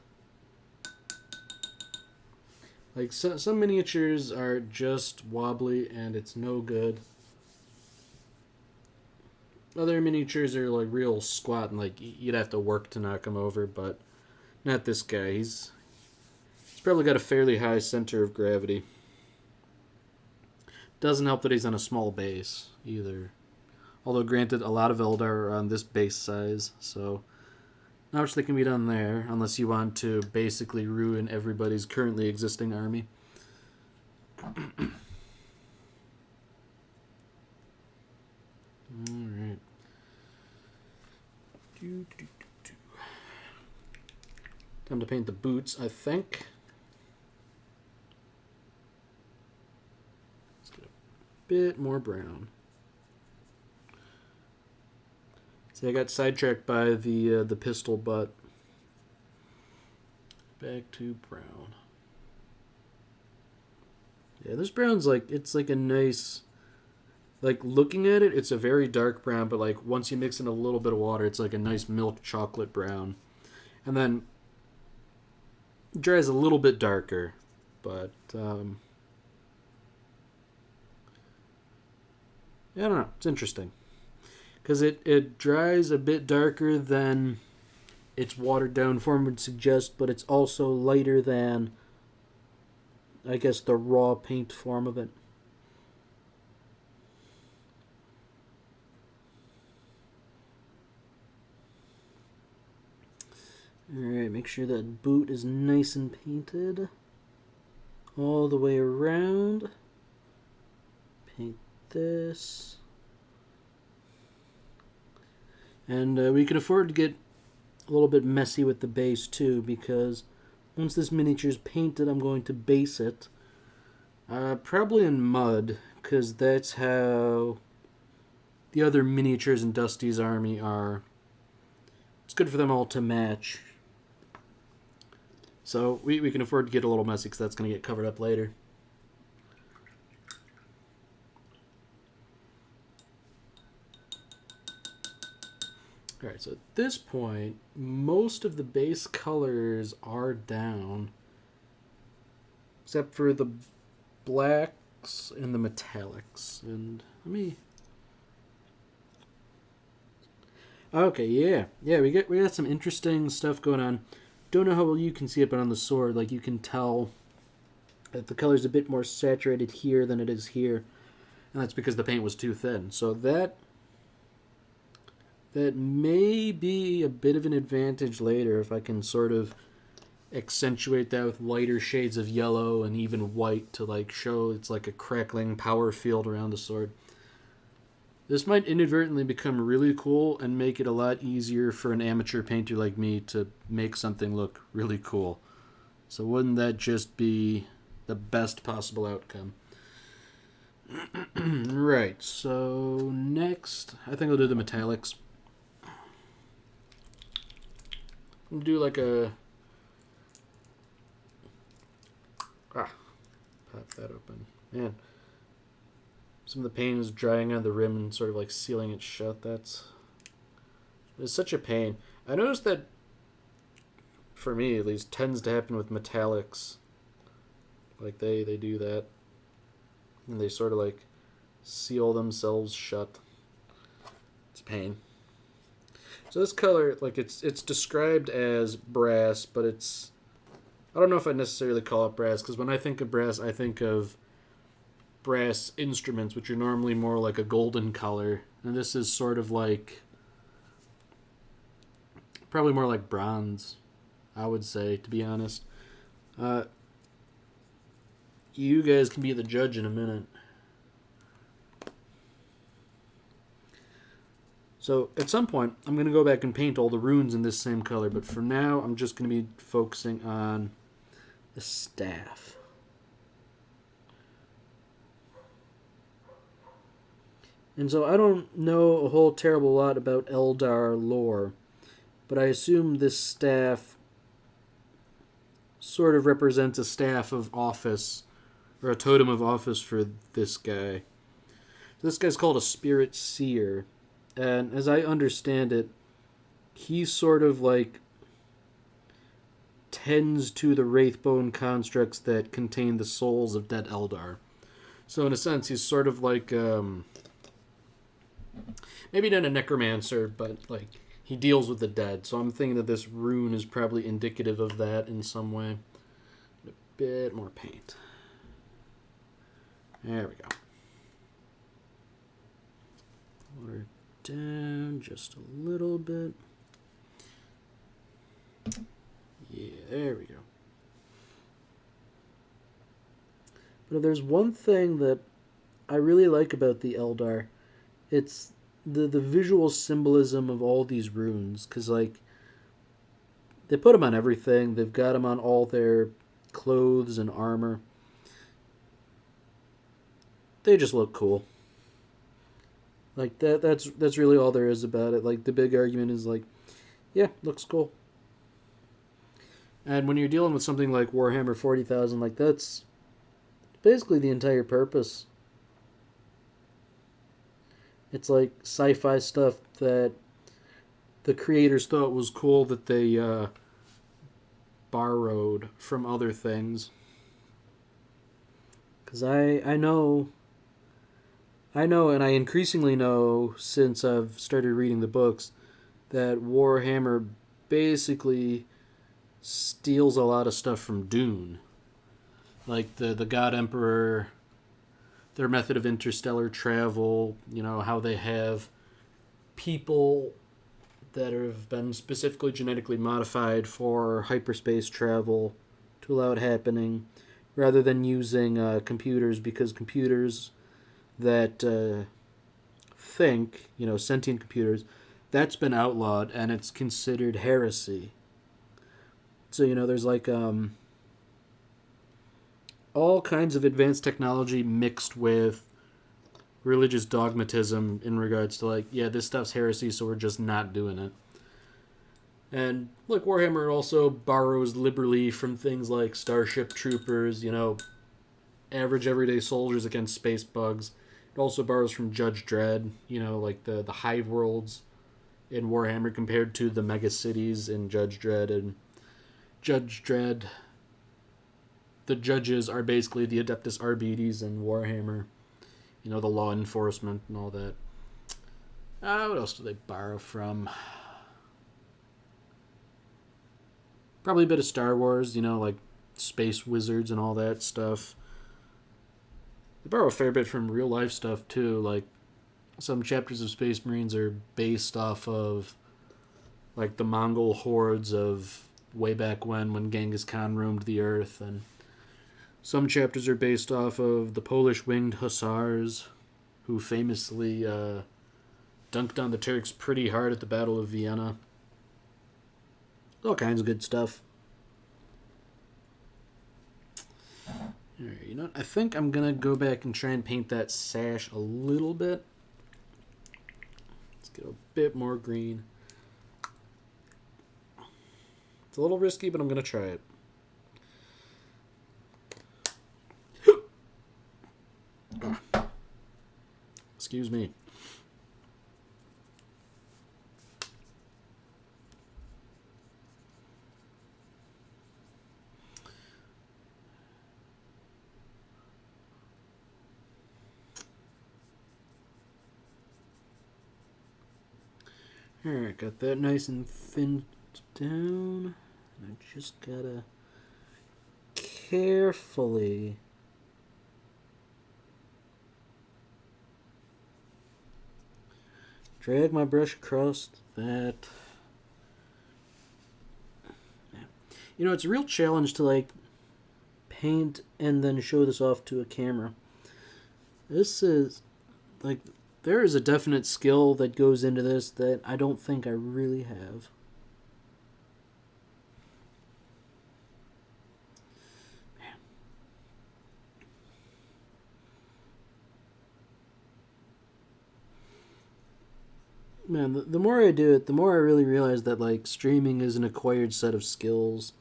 Like, some miniatures are just wobbly and it's no good. Other miniatures are, like, real squat and, like, you'd have to work to knock them over, but not this guy. He's probably got a fairly high center of gravity. Doesn't help that he's on a small base either. Although, granted, a lot of Eldar are on this base size, so not much that can be done there, unless you want to basically ruin everybody's currently existing army. Alright. Time to paint the boots, I think. Let's get a bit more brown. See, I got sidetracked by the pistol butt. Back to brown. Yeah, this brown's like, it's like a nice, like, looking at it, it's a very dark brown, but like once you mix in a little bit of water, it's like a nice milk chocolate brown. And then dries a little bit darker, but I don't know. It's interesting. Because it dries a bit darker than its watered down form would suggest, but it's also lighter than, I guess, the raw paint form of it. Alright, make sure that boot is nice and painted all the way around. Paint this. And we can afford to get a little bit messy with the base too, because once this miniature is painted, I'm going to base it. Probably in mud, because that's how the other miniatures in Dusty's army are. It's good for them all to match. So we can afford to get a little messy, because that's going to get covered up later. Alright, so at this point, most of the base colors are down, except for the blacks and the metallics. And let me... Okay, yeah, we got some interesting stuff going on. Don't know how well you can see it, but on the sword, like, you can tell that the color's a bit more saturated here than it is here, and that's because the paint was too thin. So that may be a bit of an advantage later if I can sort of accentuate that with lighter shades of yellow and even white to like show it's like a crackling power field around the sword. This might inadvertently become really cool and make it a lot easier for an amateur painter like me to make something look really cool. So wouldn't that just be the best possible outcome? Right, so next, I think I'll do the metallics. I'm gonna do like a... pop that open. Man, some of the paint is drying on the rim and sort of like sealing it shut. It's such a pain. I noticed that, for me at least, tends to happen with metallics. Like they do that. And they sort of like seal themselves shut. It's a pain. So this color, like it's described as brass, but it's... I don't know if I necessarily call it brass, because when I think of brass, I think of brass instruments, which are normally more like a golden color. And this is sort of like... probably more like bronze, I would say, to be honest. You guys can be the judge in a minute. So at some point, I'm going to go back and paint all the runes in this same color, but for now, I'm just going to be focusing on the staff. And so I don't know a whole terrible lot about Eldar lore, but I assume this staff sort of represents a staff of office, or a totem of office for this guy. So this guy's called a Spirit Seer. And as I understand it, he sort of like tends to the Wraith Bone constructs that contain the souls of dead Eldar. So in a sense, he's sort of like, maybe not a necromancer, but like he deals with the dead. So I'm thinking that this rune is probably indicative of that in some way. A bit more paint. There we go. Water down just a little bit. Yeah, there we go. But if there's one thing that I really like about the Eldar, it's the visual symbolism of all these runes. Because, like, they put them on everything. They've got them on all their clothes and armor. They just look cool. Like, that's really all there is about it. Like, the big argument is, like, yeah, looks cool. And when you're dealing with something like Warhammer 40,000, like, that's basically the entire purpose. It's like sci-fi stuff that the creators thought was cool that they borrowed from other things. Because I know I know, and I increasingly know since I've started reading the books, that Warhammer basically steals a lot of stuff from Dune. Like the God Emperor, their method of interstellar travel, how they have people that have been specifically genetically modified for hyperspace travel to allow it happening, rather than using computers, because computers that think, sentient computers, that's been outlawed and it's considered heresy. So, there's like all kinds of advanced technology mixed with religious dogmatism in regards to, like, yeah, this stuff's heresy, so we're just not doing it. And, like, Warhammer also borrows liberally from things like Starship Troopers, average everyday soldiers against space bugs. It also borrows from Judge Dredd, like the hive worlds in Warhammer compared to the mega cities in Judge Dredd. And Judge Dredd, the judges are basically the Adeptus Arbites in Warhammer. The law enforcement and all that. What else do they borrow from? Probably a bit of Star Wars, like space wizards and all that stuff. They borrow a fair bit from real life stuff too. Like some chapters of Space Marines are based off of like the Mongol hordes of way back when Genghis Khan roamed the earth, and some chapters are based off of the Polish winged hussars, who famously dunked on the Turks pretty hard at the Battle of Vienna. All kinds of good stuff. Alright, what? I think I'm going to go back and try and paint that sash a little bit. Let's get a bit more green. It's a little risky, but I'm going to try it. Oh. Excuse me. Alright, got that nice and thinned down. I just gotta carefully drag my brush across that. It's a real challenge to like paint and then show this off to a camera. This is like, there is a definite skill that goes into this that I don't think I really have. Man, the more I do it, the more I really realize that, like, streaming is an acquired set of skills.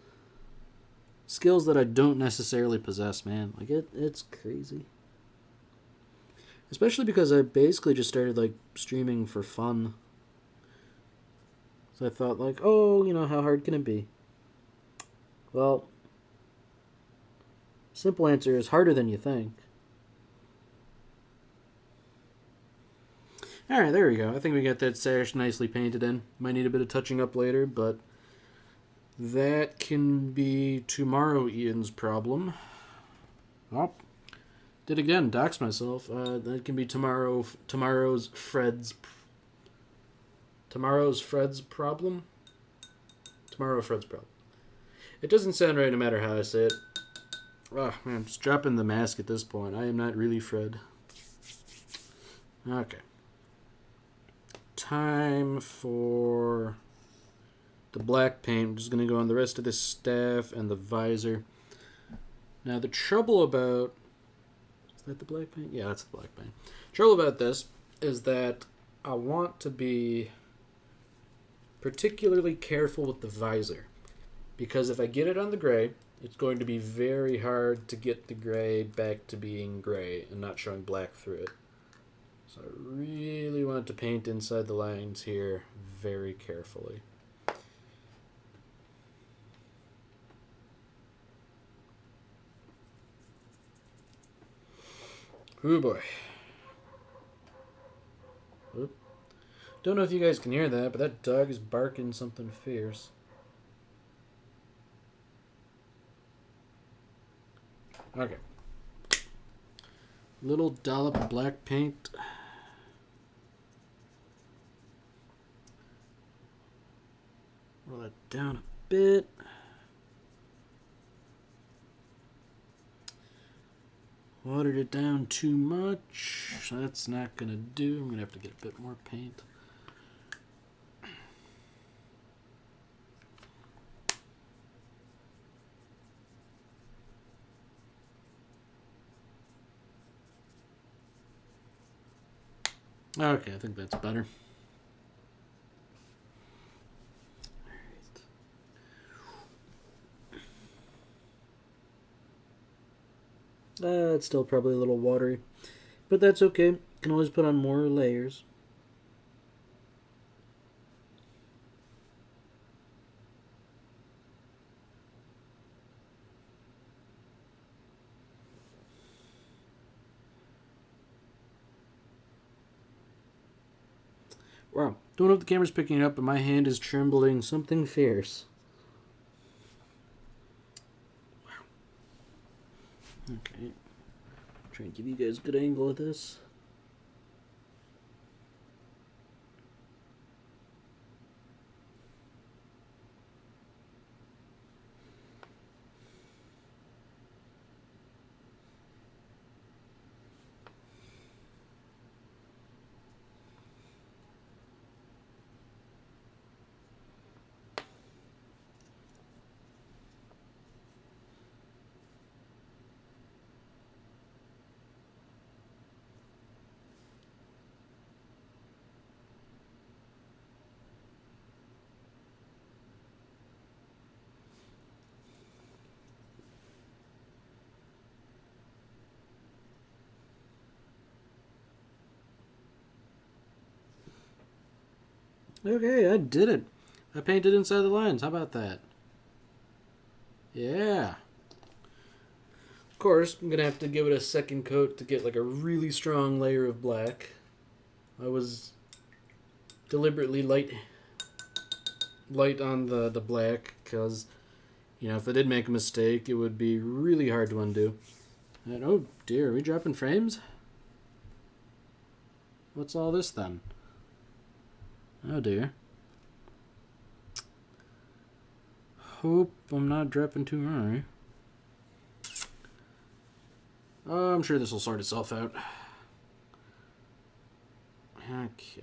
Skills that I don't necessarily possess, man. Like, it's crazy. Especially because I basically just started, like, streaming for fun. So I thought, like, oh, how hard can it be? Well, simple answer is harder than you think. Alright, there we go. I think we got that sash nicely painted in. Might need a bit of touching up later, but that can be tomorrow Ian's problem. Oh, did again, dox myself. That can be tomorrow's Fred's problem. Tomorrow Fred's problem. It doesn't sound right no matter how I say it. Oh, man, I'm just dropping the mask at this point. I am not really Fred. Okay. Time for the black paint. I'm just going to go on the rest of the staff and the visor. Now, the trouble about... Is that the black paint? Yeah, that's the black paint. Trouble about this is that I want to be particularly careful with the visor. Because if I get it on the gray, it's going to be very hard to get the gray back to being gray and not showing black through it. So I really want to paint inside the lines here very carefully. Oh boy. Don't know if you guys can hear that, but that dog is barking something fierce. Okay. Little dollop of black paint. Roll that down a bit. Watered it down too much. That's not going to do. I'm going to have to get a bit more paint. Okay, I think that's better. It's still probably a little watery, but that's okay. Can always put on more layers. Wow, don't know if the camera's picking it up, but my hand is trembling something fierce. Wow. Okay. Try and give you guys a good angle of this. Okay, I did it. I painted inside the lines. How about that? Yeah. Of course, I'm going to have to give it a second coat to get like a really strong layer of black. I was deliberately light on the black because, you know, if I did make a mistake, it would be really hard to undo. And oh dear, are we dropping frames? What's all this then? Oh dear. Hope I'm not dropping too high. I'm sure this will sort itself out. Okay.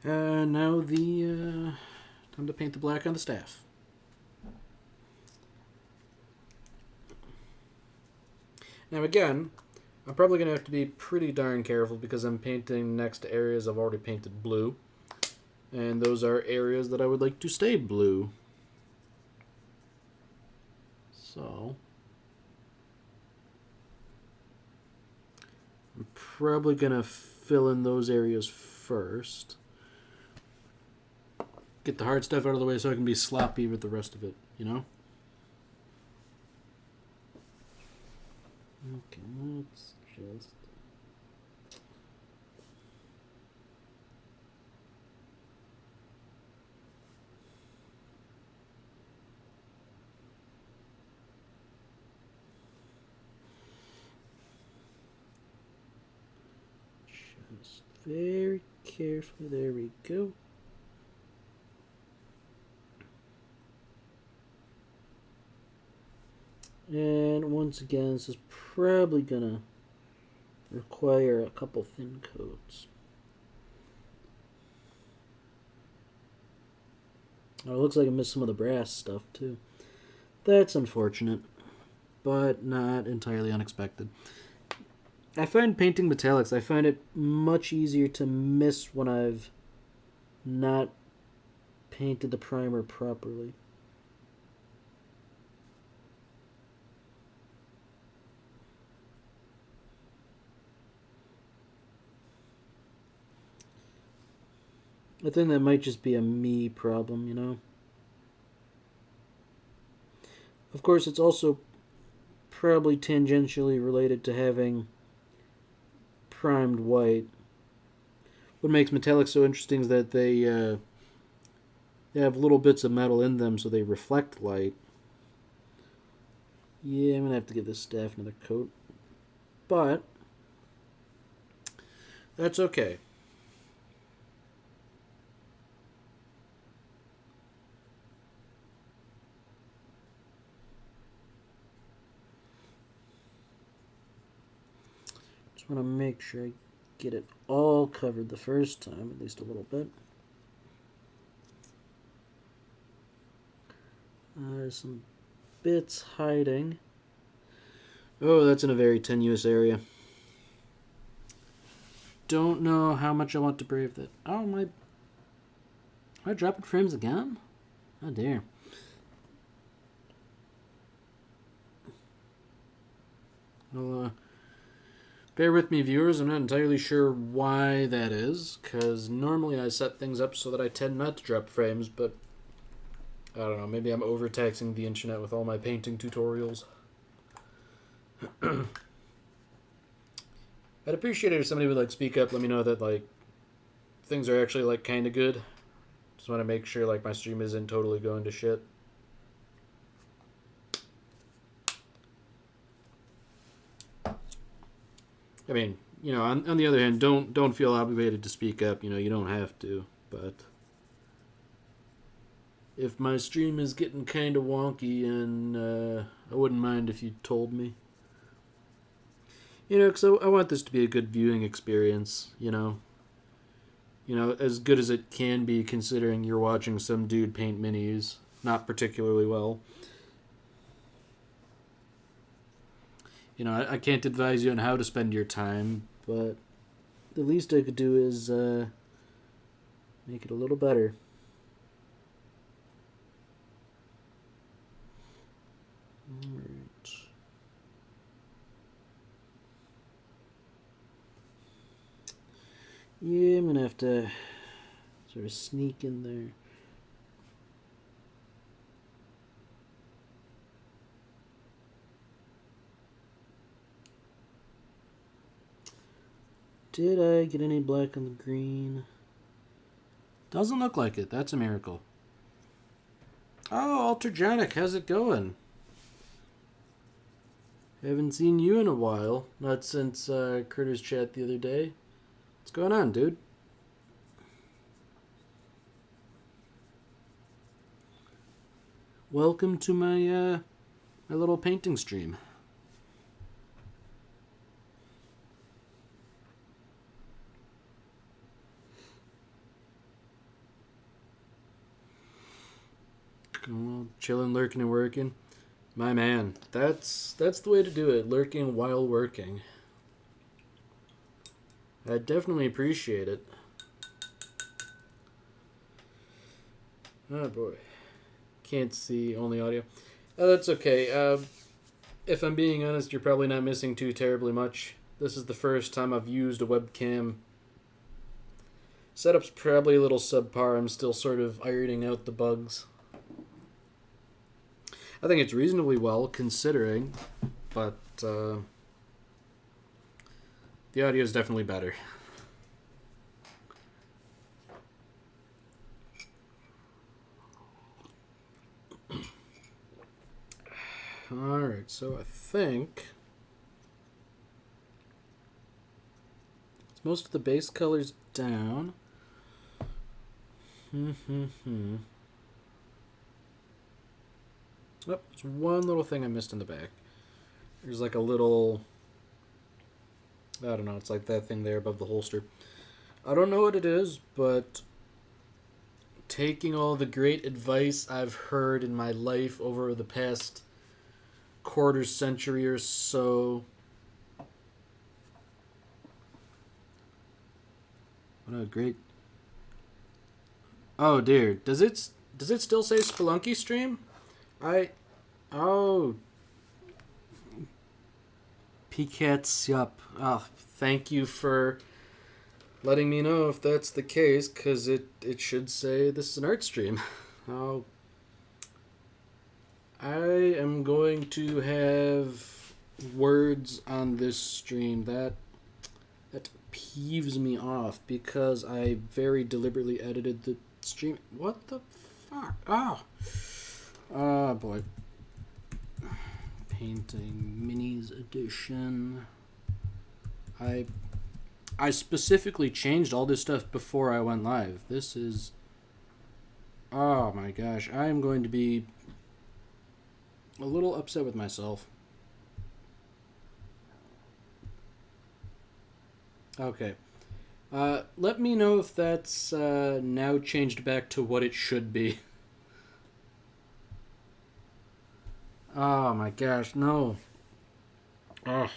Now time to paint the black on the staff. Now again, I'm probably going to have to be pretty darn careful because I'm painting next to areas I've already painted blue. And those are areas that I would like to stay blue. So I'm probably going to fill in those areas first. Get the hard stuff out of the way so I can be sloppy with the rest of it, you know? Okay, let's just... Just very carefully, there we go. And once again, this is probably gonna require a couple thin coats. Oh, it looks like I missed some of the brass stuff too. That's unfortunate, but not entirely unexpected. I find painting metallics, I find it much easier to miss when I've not painted the primer properly. I think that might just be a me problem, you know? Of course, it's also probably tangentially related to having primed white. What makes metallic so interesting is that they have little bits of metal in them, so they reflect light. Yeah, I'm going to have to give this staff another coat. But that's okay. Just want to make sure I get it all covered the first time, at least a little bit. There's some bits hiding. Oh, that's in a very tenuous area. Don't know how much I want to brave that. Oh, my... Am I dropping frames again? Oh, dear. Well, bear with me, viewers. I'm not entirely sure why that is, because normally I set things up so that I tend not to drop frames, but I don't know. Maybe I'm overtaxing the internet with all my painting tutorials. I'd appreciate it if somebody would, like, speak up, let me know that, like, things are actually, like, kind of good. Just want to make sure, like, my stream isn't totally going to shit. I mean, you know, on the other hand, don't feel obligated to speak up. You know, you don't have to, but if my stream is getting kind of wonky, and I wouldn't mind if you told me. You know, because I want this to be a good viewing experience, you know. You know, as good as it can be considering you're watching some dude paint minis not particularly well. You know, I can't advise you on how to spend your time, but the least I could do is make it a little better. Alright. Yeah, I'm going to have to sort of sneak in there. Did I get any black on the green? Doesn't look like it. That's a miracle. Oh, Ultragenic, how's it going? Haven't seen you in a while. Not since Critters Chat the other day. What's going on, dude? Welcome to my my little painting stream. Well, chilling, lurking, and working. My man, that's the way to do it. Lurking while working. I definitely appreciate it. Oh boy, can't see, only audio. Oh, that's okay. If I'm being honest, you're probably not missing too terribly much. This is the first time I've used a webcam. Setup's probably a little subpar. I'm still sort of ironing out the bugs. I think it's reasonably well considering, but the audio is definitely better. Alright, so I think most of the base colors down. Oh, there's one little thing I missed in the back. There's like a little... I don't know, it's like that thing there above the holster. I don't know what it is, but taking all the great advice I've heard in my life over the past quarter century or so... What a great... Oh dear, does it still say Spelunky stream? Oh. Picats, yup. Oh, thank you for letting me know if that's the case, because it should say this is an art stream. Oh. I am going to have words on this stream. That That peeves me off because I very deliberately edited the stream. What the fuck? Oh. Oh, boy. Painting Minis Edition. I specifically changed all this stuff before I went live. This is... Oh my gosh. I am going to be a little upset with myself. Okay. Let me know if that's now changed back to what it should be. Oh my gosh, no. Ugh.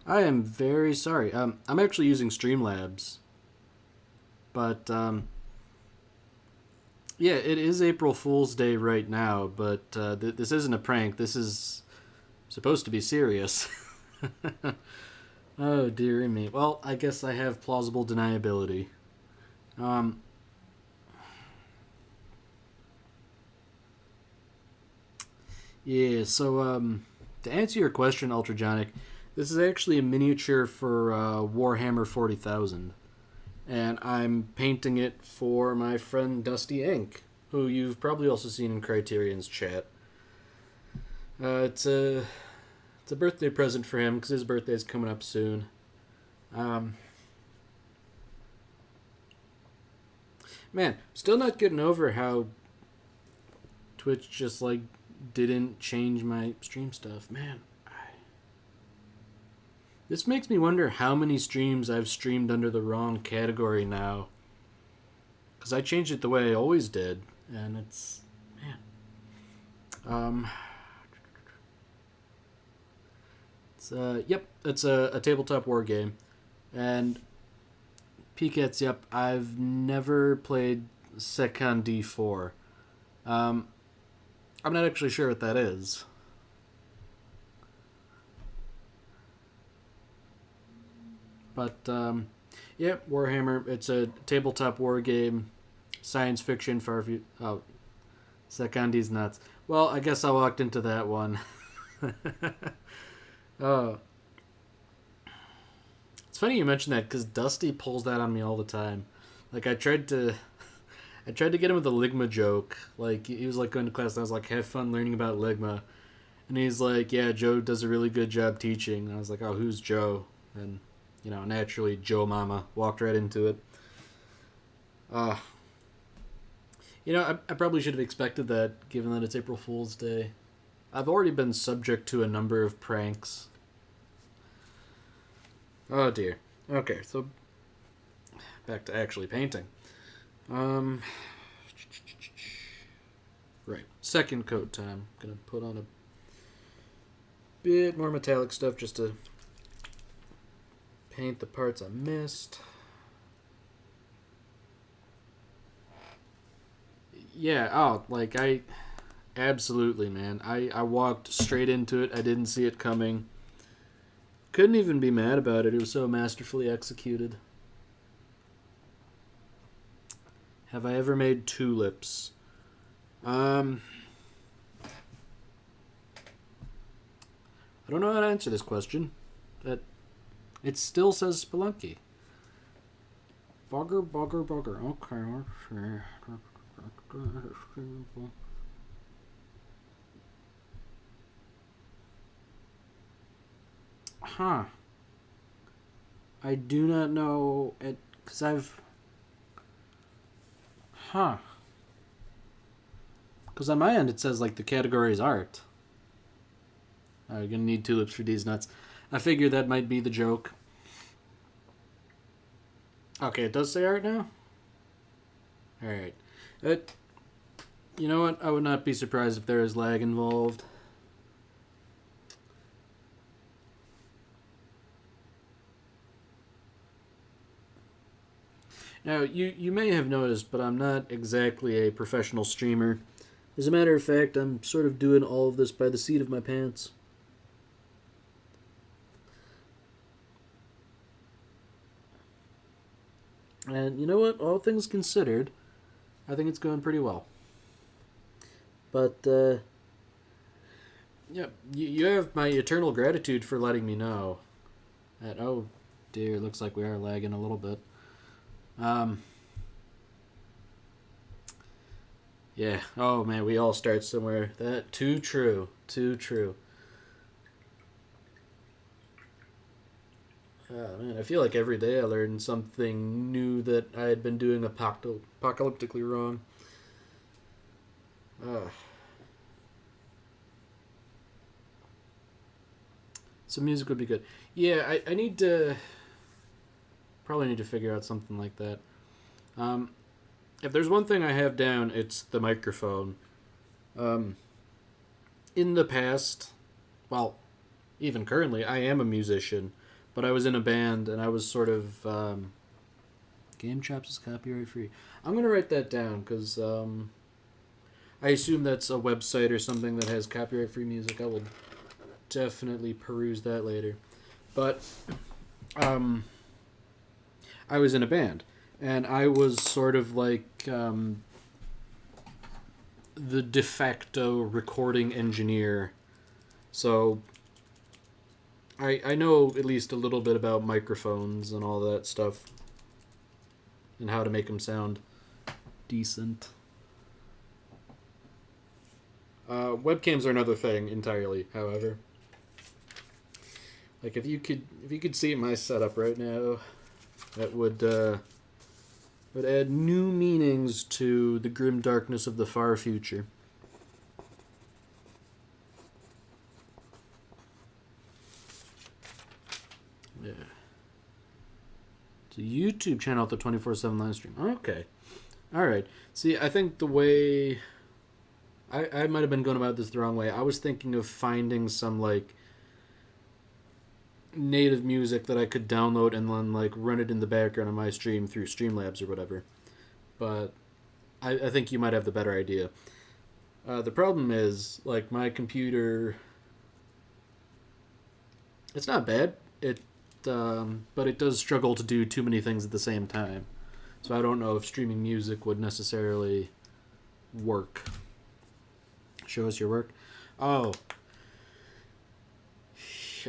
I am very sorry. I'm actually using Streamlabs. But, yeah, it is April Fool's Day right now, but this isn't a prank. This is supposed to be serious. Oh, dearie me. Well, I guess I have plausible deniability. Yeah, so, to answer your question, Ultrajonic, this is actually a miniature for Warhammer 40,000. And I'm painting it for my friend Dusty Ink, who you've probably also seen in Criterion's chat. It's a birthday present for him, because his birthday's coming up soon. Man, still not getting over how Twitch just, like, didn't change my stream stuff. Man, this makes me wonder how many streams I've streamed under the wrong category now. Because I changed it the way I always did. And it's... Man. Yep, it's a tabletop war game. And Picats, yep, I've never played Second D4. I'm not actually sure what that is. But, yeah, Warhammer, it's a tabletop war game, science fiction, far few... Oh, Secondi's nuts. Well, I guess I walked into that one. Oh. It's funny you mention that, because Dusty pulls that on me all the time. Like, I tried to get him with a Ligma joke. Like, he was, like, going to class, and I was like, have fun learning about Ligma. And he's like, yeah, Joe does a really good job teaching. And I was like, oh, who's Joe? And... You know, naturally, Joe Mama walked right into it. You know, I probably should have expected that, given that it's April Fool's Day. I've already been subject to a number of pranks. Oh, dear. Okay, so back to actually painting. Right. Second coat time. Gonna put on a bit more metallic stuff just to paint the parts I missed. Yeah, oh, like, absolutely, man. I walked straight into it. I didn't see it coming. Couldn't even be mad about it. It was so masterfully executed. Have I ever made tulips? I don't know how to answer this question. It still says Spelunky. Bugger. Okay. Huh. I do not know it, because I've... Huh. Because on my end it says, like, the category is art. You're gonna need tulips for these nuts. I figured that might be the joke. Okay, it does say art now? Alright. You know what? I would not be surprised if there is lag involved. Now, you may have noticed, but I'm not exactly a professional streamer. As a matter of fact, I'm sort of doing all of this by the seat of my pants. And you know what? All things considered, I think it's going pretty well. But, Yeah, you have my eternal gratitude for letting me know. That, oh dear, looks like we are lagging a little bit. Um, yeah. Oh man, we all start somewhere. That too true. Too true. Oh man, I feel like every day I learn something new that I had been doing apocalyptically wrong. Uh, some music would be good. Yeah, I need to probably need to figure out something like that. Um, if there's one thing I have down, it's the microphone. Um, in the past, well, even currently, I am a musician, but I was in a band and I was sort of Game Chops is copyright free. I'm gonna write that down because I assume that's a website or something that has copyright free music. I will definitely peruse that later. But um, I was in a band, and I was sort of like the de facto recording engineer. So I know at least a little bit about microphones and all that stuff, and how to make them sound decent. Webcams are another thing entirely. However, like if you could see my setup right now, that would add new meanings to the grim darkness of the far future. Yeah. It's a YouTube channel with the 24/7 live stream. Okay. All right. See, I think the way I might have been going about this the wrong way. I was thinking of finding some like native music that I could download and then like run it in the background of my stream through Streamlabs or whatever. But I think you might have the better idea. The problem is like my computer. It's not bad. But it does struggle to do too many things at the same time. So I don't know if streaming music would necessarily work. Show us your work. Oh,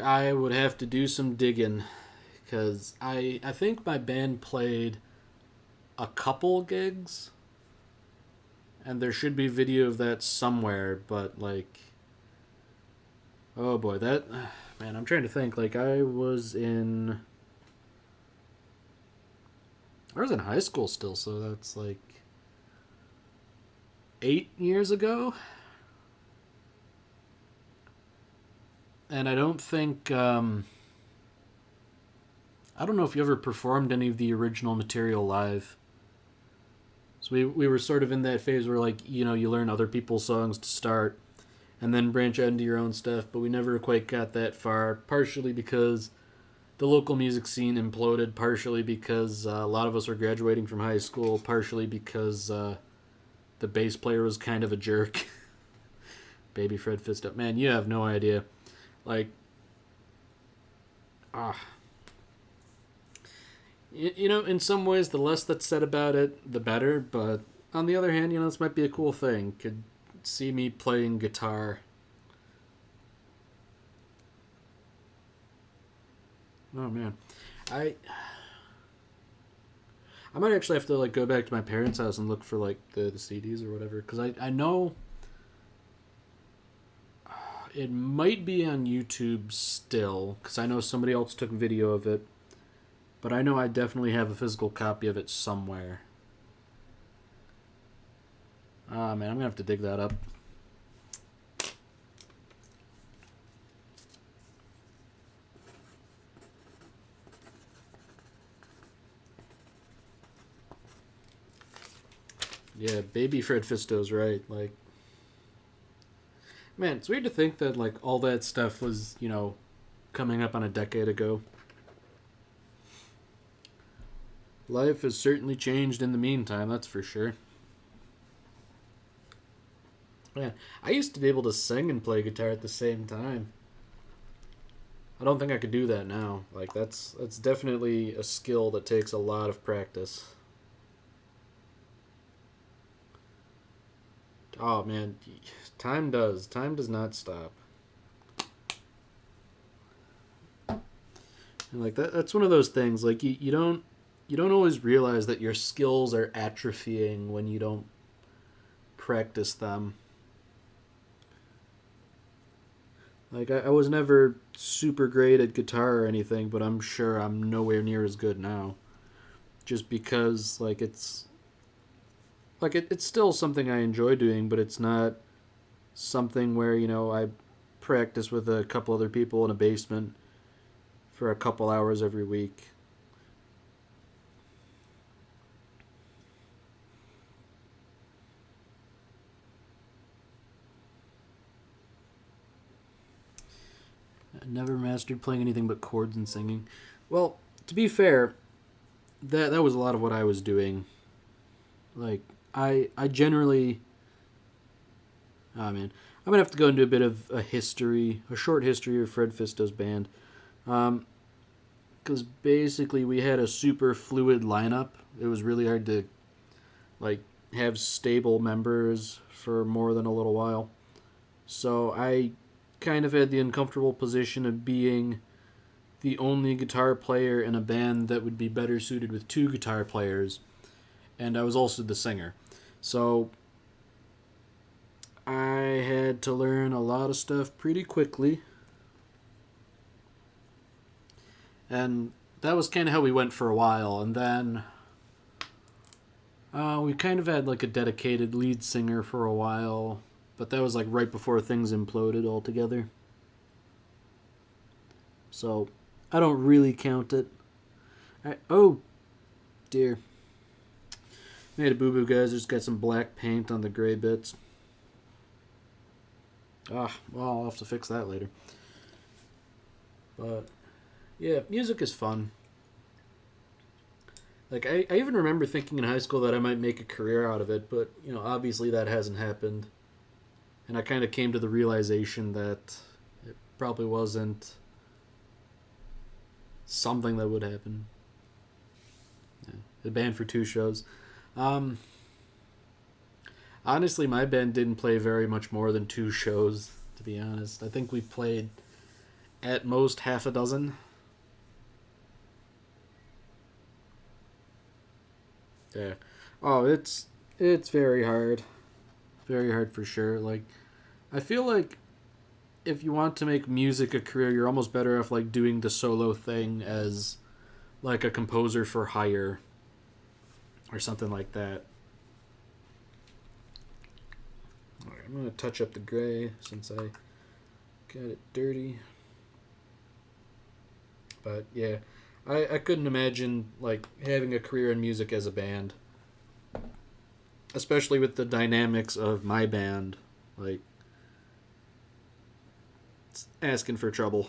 I would have to do some digging because I think my band played a couple gigs, and there should be video of that somewhere. But like, oh boy, that man, I'm trying to think. Like I was in high school still, so that's like 8 years ago. And I don't think I don't know if you ever performed any of the original material live. So we were sort of in that phase where like you learn other people's songs to start, and then branch out into your own stuff. But we never quite got that far. Partially because the local music scene imploded. Partially because a lot of us were graduating from high school. Partially because the bass player was kind of a jerk. Baby Fred Fisto. Man, you have no idea. Like, ah. In some ways, the less that's said about it, the better. But on the other hand, this might be a cool thing. Could see me playing guitar. Oh man, I I might actually have to like go back to my parents' house and look for like the CDs or whatever, because I know it might be on YouTube still, because I know somebody else took video of it. But I know I definitely have a physical copy of it somewhere. Ah, man, I'm gonna have to dig that up. Yeah, baby Fred Fisto's right. Like, man, it's weird to think that like all that stuff was coming up on a decade ago. Life has certainly changed in the meantime, that's for sure. Man, I used to be able to sing and play guitar at the same time. I don't think I could do that now. Like that's definitely a skill that takes a lot of practice. Oh man, time does not stop. And like that's one of those things. Like you don't always realize that your skills are atrophying when you don't practice them. Like I was never super great at guitar or anything, but I'm sure I'm nowhere near as good now. Just because it's still something I enjoy doing, but it's not something where I practice with a couple other people in a basement for a couple hours every week. I never mastered playing anything but chords and singing. Well, to be fair, that was a lot of what I was doing. Like I generally, oh man, I'm gonna have to go into a bit of a short history of Fred Fisto's band. Because basically we had a super fluid lineup. It was really hard to like have stable members for more than a little while. So I kind of had the uncomfortable position of being the only guitar player in a band that would be better suited with two guitar players, and I was also the singer. So I had to learn a lot of stuff pretty quickly. And that was kind of how we went for a while. And then we kind of had like a dedicated lead singer for a while. But that was like right before things imploded altogether. So I don't really count it. Oh, dear. Made a boo-boo, guys. Just got some black paint on the gray bits. Well, I'll have to fix that later. But yeah, music is fun. Like I even remember thinking in high school that I might make a career out of it, but obviously that hasn't happened. And I kind of came to the realization that it probably wasn't something that would happen. Yeah. The band for 2 shows. Honestly, my band didn't play very much more than 2 shows, to be honest. I think we played at most half a dozen. Yeah. Oh, it's very hard. Very hard for sure. Like I feel like if you want to make music a career, you're almost better off like doing the solo thing as like a composer for hire or something like that. All right, I'm gonna touch up the gray since I got it dirty. But yeah, I couldn't imagine like having a career in music as a band, especially with the dynamics of my band. Like it's asking for trouble.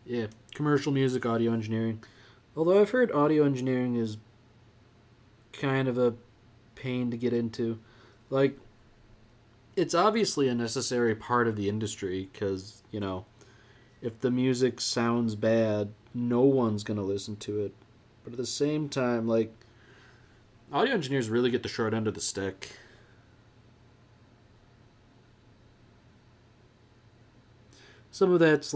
Yeah, commercial music, audio engineering. Although I've heard audio engineering is kind of a pain to get into. Like, it's obviously a necessary part of the industry because, if the music sounds bad, no one's going to listen to it. But at the same time, like, audio engineers really get the short end of the stick. Some of that's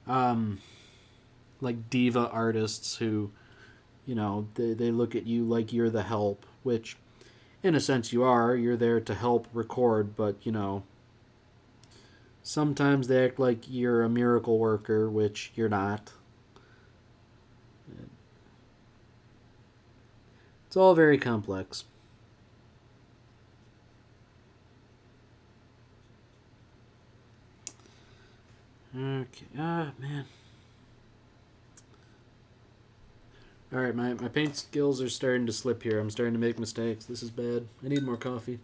um, like diva artists who, they look at you like you're the help, which in a sense you are. You're there to help record, but, sometimes they act like you're a miracle worker, which you're not. It's all very complex. Okay. Man. Alright, my paint skills are starting to slip here. I'm starting to make mistakes. This is bad. I need more coffee.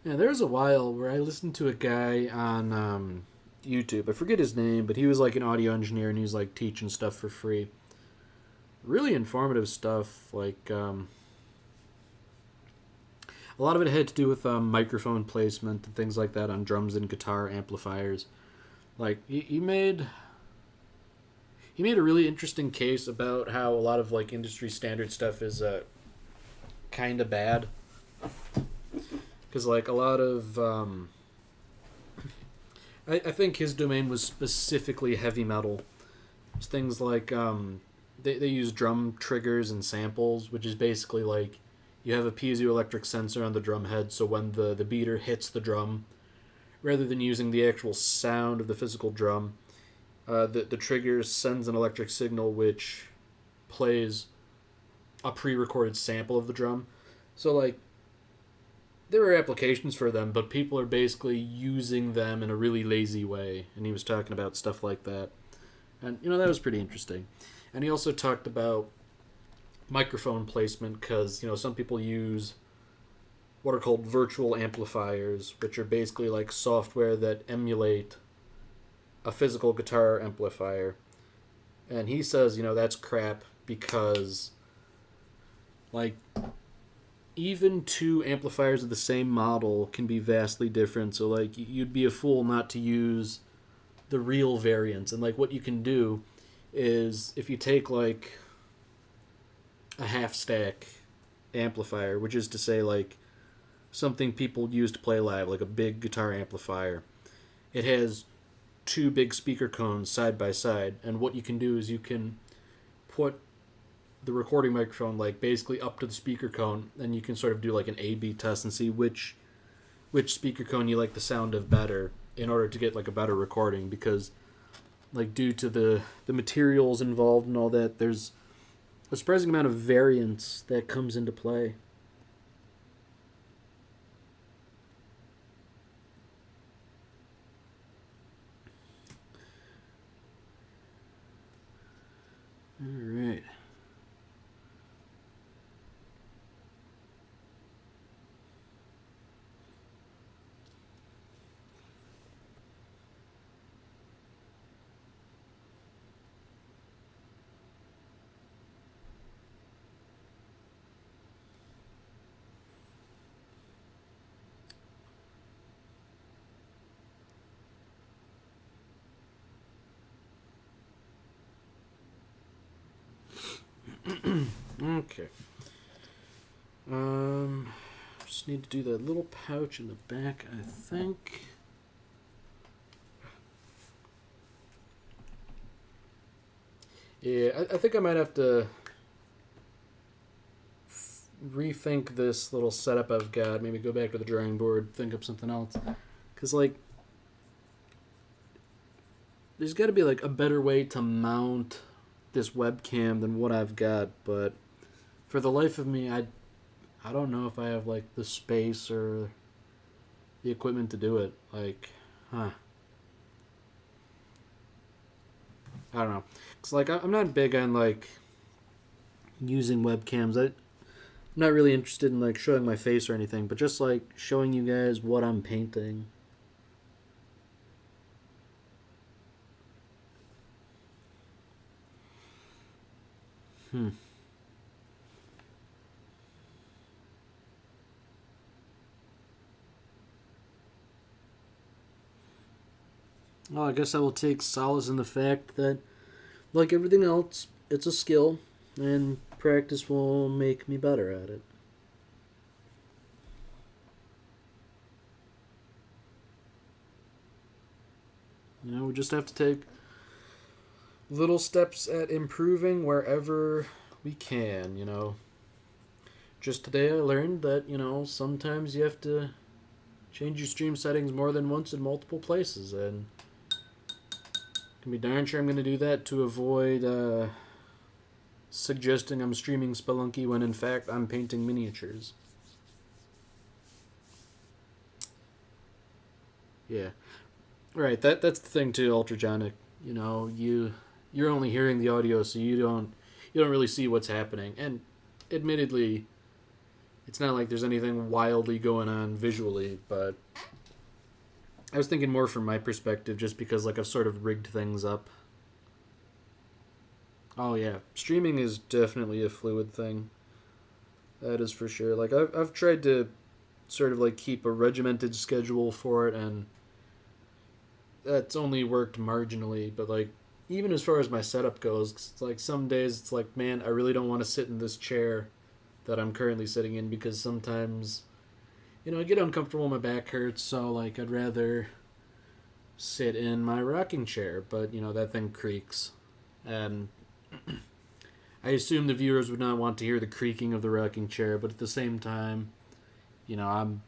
Yeah, there was a while where I listened to a guy on YouTube. I forget his name, but he was like an audio engineer and he was like teaching stuff for free. Really informative stuff. Like, A lot of it had to do with microphone placement and things like that on drums and guitar amplifiers. Like he made a really interesting case about how a lot of like industry standard stuff is kind of bad, because like a lot of I think his domain was specifically heavy metal. It's things like they use drum triggers and samples, which is basically like you have a piezoelectric sensor on the drum head, so when the beater hits the drum, rather than using the actual sound of the physical drum, the trigger sends an electric signal which plays a pre-recorded sample of the drum. So like there are applications for them, but people are basically using them in a really lazy way. And he was talking about stuff like that. And, that was pretty interesting. And he also talked about microphone placement because, some people use what are called virtual amplifiers, which are basically like software that emulate a physical guitar amplifier. And he says, that's crap because, like, even two amplifiers of the same model can be vastly different. So, like, you'd be a fool not to use the real variants. And, like, what you can do is if you take, like, a half-stack amplifier, which is to say, like, something people use to play live, like a big guitar amplifier. It has two big speaker cones side by side, and what you can do is you can put the recording microphone like basically up to the speaker cone, and you can sort of do like an A/B test and see which speaker cone you like the sound of better in order to get like a better recording, because like due to the materials involved and all that, there's a surprising amount of variance that comes into play. All right. Okay. Just need to do that little pouch in the back, I think. Yeah, I think I might have to rethink this little setup I've got. Maybe go back to the drawing board, think up something else. Because, like, there's got to be, like, a better way to mount this webcam than what I've got, but for the life of me, I don't know if I have like the space or the equipment to do it. Like, I don't know. It's like I'm not big on like using webcams. I'm not really interested in like showing my face or anything, but just like showing you guys what I'm painting. Well, I guess I will take solace in the fact that, like everything else, it's a skill, and practice will make me better at it. We just have to take little steps at improving wherever we can. Just today I learned that, sometimes you have to change your stream settings more than once in multiple places, and can be darn sure I'm going to do that to avoid suggesting I'm streaming Spelunky when in fact I'm painting miniatures. Yeah. Right, that's the thing too, Ultrajonic. You're only hearing the audio, so you don't really see what's happening. And admittedly, it's not like there's anything wildly going on visually, but I was thinking more from my perspective, just because like I've sort of rigged things up. Oh yeah, streaming is definitely a fluid thing. That is for sure. Like I've tried to sort of like keep a regimented schedule for it, and that's only worked marginally. But like, even as far as my setup goes, it's like some days it's like, man, I really don't want to sit in this chair that I'm currently sitting in, because sometimes, I get uncomfortable, my back hurts, so like I'd rather sit in my rocking chair, but that thing creaks, and I assume the viewers would not want to hear the creaking of the rocking chair, but at the same time, I'm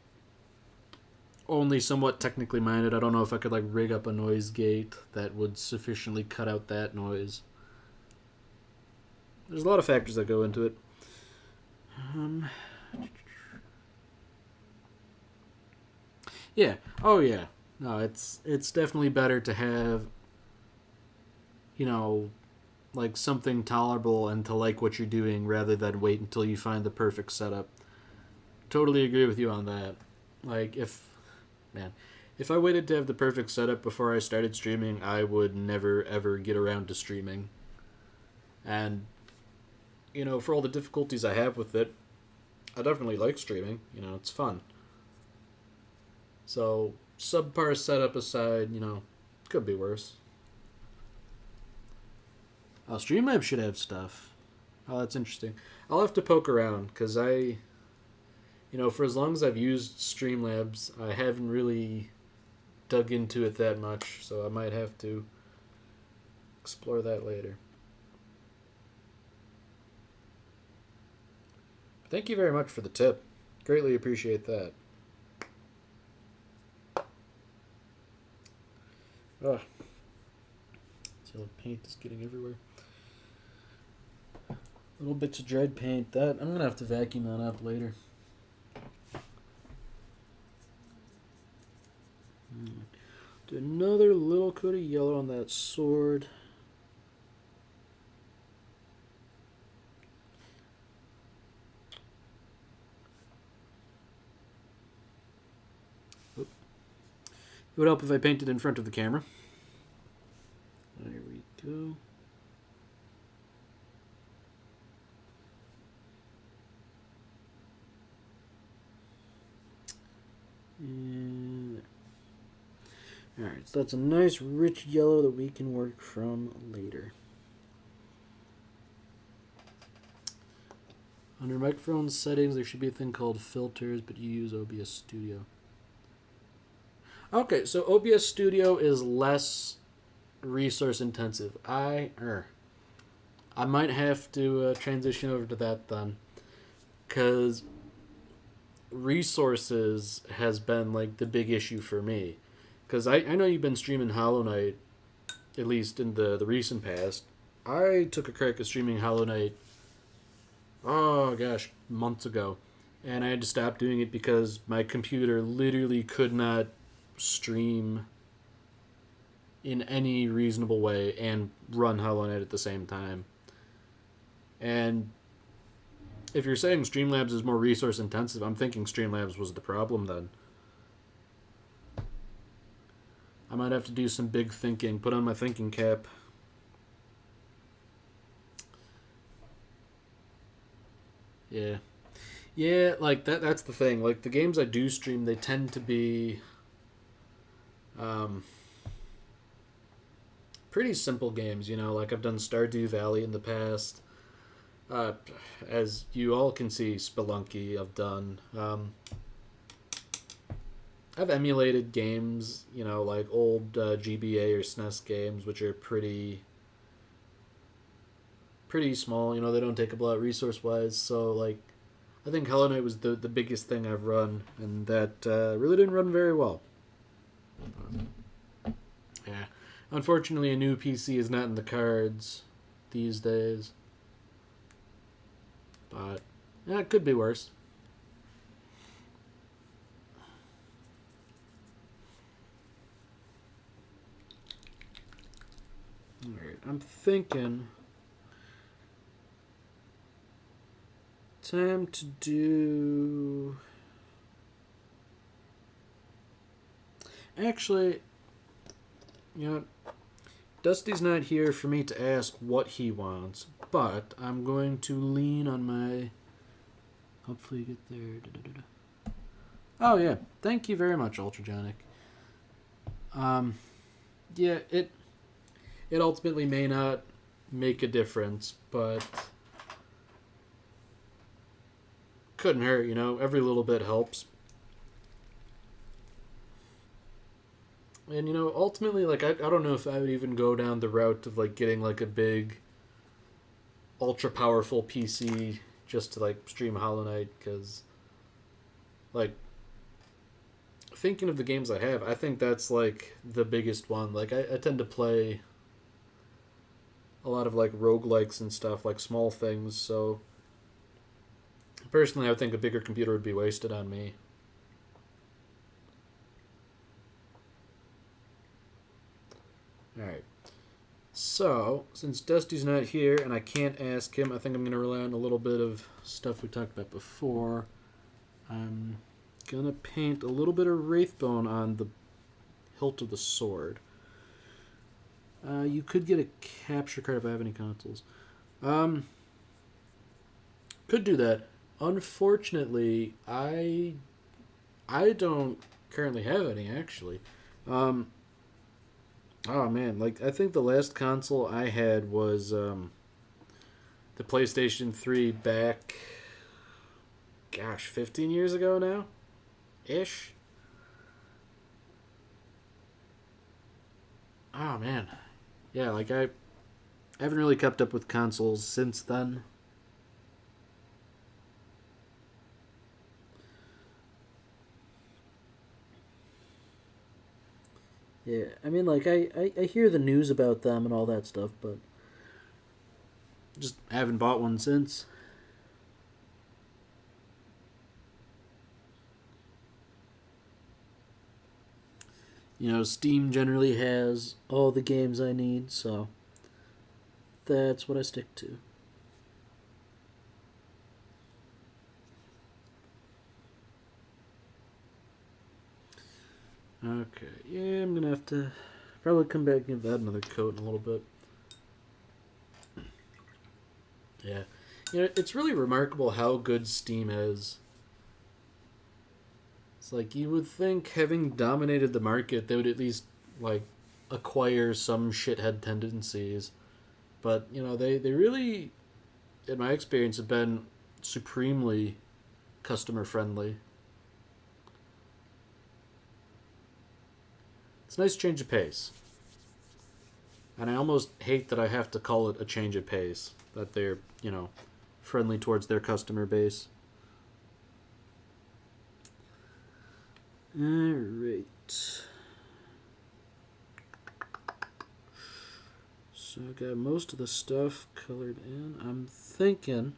only somewhat technically minded. I don't know if I could like rig up a noise gate that would sufficiently cut out that noise. There's a lot of factors that go into it. Yeah. Oh yeah. No, it's definitely better to have, like something tolerable and to like what you're doing, rather than wait until you find the perfect setup. Totally agree with you on that. Like if I waited to have the perfect setup before I started streaming, I would never ever get around to streaming. And for all the difficulties I have with it, I definitely like streaming. It's fun. So, subpar setup aside, could be worse. Oh, Streamlabs should have stuff. Oh, that's interesting. I'll have to poke around, because for as long as I've used Streamlabs, I haven't really dug into it that much, so I might have to explore that later. Thank you very much for the tip. Greatly appreciate that. Ugh. Yellow paint is getting everywhere. Little bits of dried paint. That I'm gonna have to vacuum that up later. Do another little coat of yellow on that sword. Oop. It would help if I painted in front of the camera. There we go. And alright, so that's a nice rich yellow that we can work from later. Under microphone settings, there should be a thing called filters, but you use OBS Studio. Okay, so OBS Studio is less resource intensive. I might have to transition over to that then, because resources has been like the big issue for me. Because I know you've been streaming Hollow Knight, at least in the recent past. I took a crack at streaming Hollow Knight, oh gosh, months ago. And I had to stop doing it because my computer literally could not stream in any reasonable way and run Hollow Knight at the same time. And if you're saying Streamlabs is more resource intensive, I'm thinking Streamlabs was the problem then. I might have to do some big thinking, put on my thinking cap. Yeah. Yeah, like that's the thing. Like the games I do stream, they tend to be pretty simple games, like I've done Stardew Valley in the past. As you all can see, Spelunky I've done. I've emulated games, like old GBA or SNES games, which are pretty small. They don't take up a lot resource-wise. So, like, I think Hollow Knight was the biggest thing I've run, and that really didn't run very well. Yeah. Unfortunately, a new PC is not in the cards these days. But, yeah, it could be worse. Alright, I'm thinking time to do... Actually, Dusty's not here for me to ask what he wants, but I'm going to lean on my... Hopefully get there. Oh yeah, thank you very much, Ultrajonic. Yeah, it ultimately may not make a difference, but couldn't hurt, you know. Every little bit helps. And you know, ultimately, like I don't know if I would even go down the route of like getting like a big, ultra powerful PC just to like stream Hollow Knight, because like thinking of the games I have, I think that's like the biggest one. Like I tend to play a lot of like roguelikes and stuff, like small things. So personally, I think a bigger computer would be wasted on me. All right. So, since Dusty's not here and I can't ask him, I think I'm going to rely on a little bit of stuff we talked about before. I'm going to paint a little bit of Wraith Bone on the hilt of the sword. You could get a capture card if I have any consoles. Could do that. Unfortunately, I don't currently have any, actually. Oh man, like I think the last console I had was the PlayStation 3 back, gosh, 15 years ago now? Ish. Oh man. Yeah, like I haven't really kept up with consoles since then. Yeah, I mean, like, I hear the news about them and all that stuff, but just haven't bought one since. You know, Steam generally has all the games I need, so that's what I stick to. Okay, yeah, I'm gonna have to probably come back and give that another coat in a little bit. Yeah. You know, it's really remarkable how good Steam is. It's like you would think, having dominated the market, they would at least like acquire some shithead tendencies. But, you know, they really, in my experience, have been supremely customer friendly. It's a nice change of pace. And I almost hate that I have to call it a change of pace. That they're, you know, friendly towards their customer base. Alright. So I got most of the stuff colored in. I'm thinking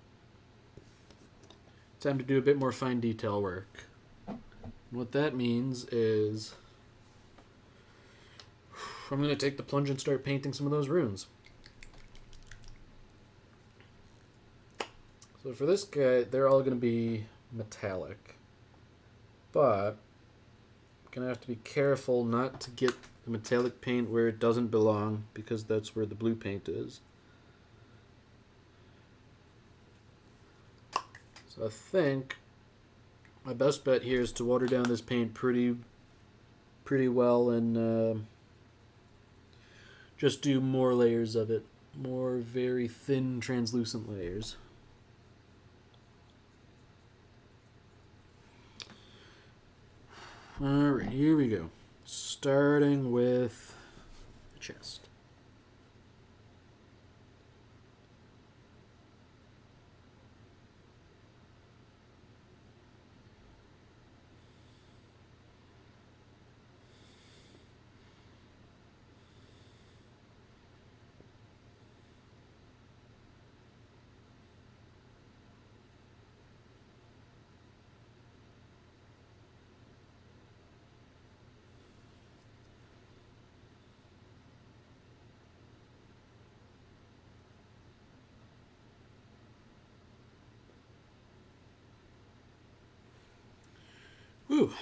time to do a bit more fine detail work. And what that means is I'm going to take the plunge and start painting some of those runes. So for this guy, they're all going to be metallic. But I'm going to have to be careful not to get the metallic paint where it doesn't belong, because that's where the blue paint is. So I think my best bet here is to water down this paint pretty well and just do more layers of it. More very thin, translucent layers. Alright, here we go. Starting with the chest. Whew.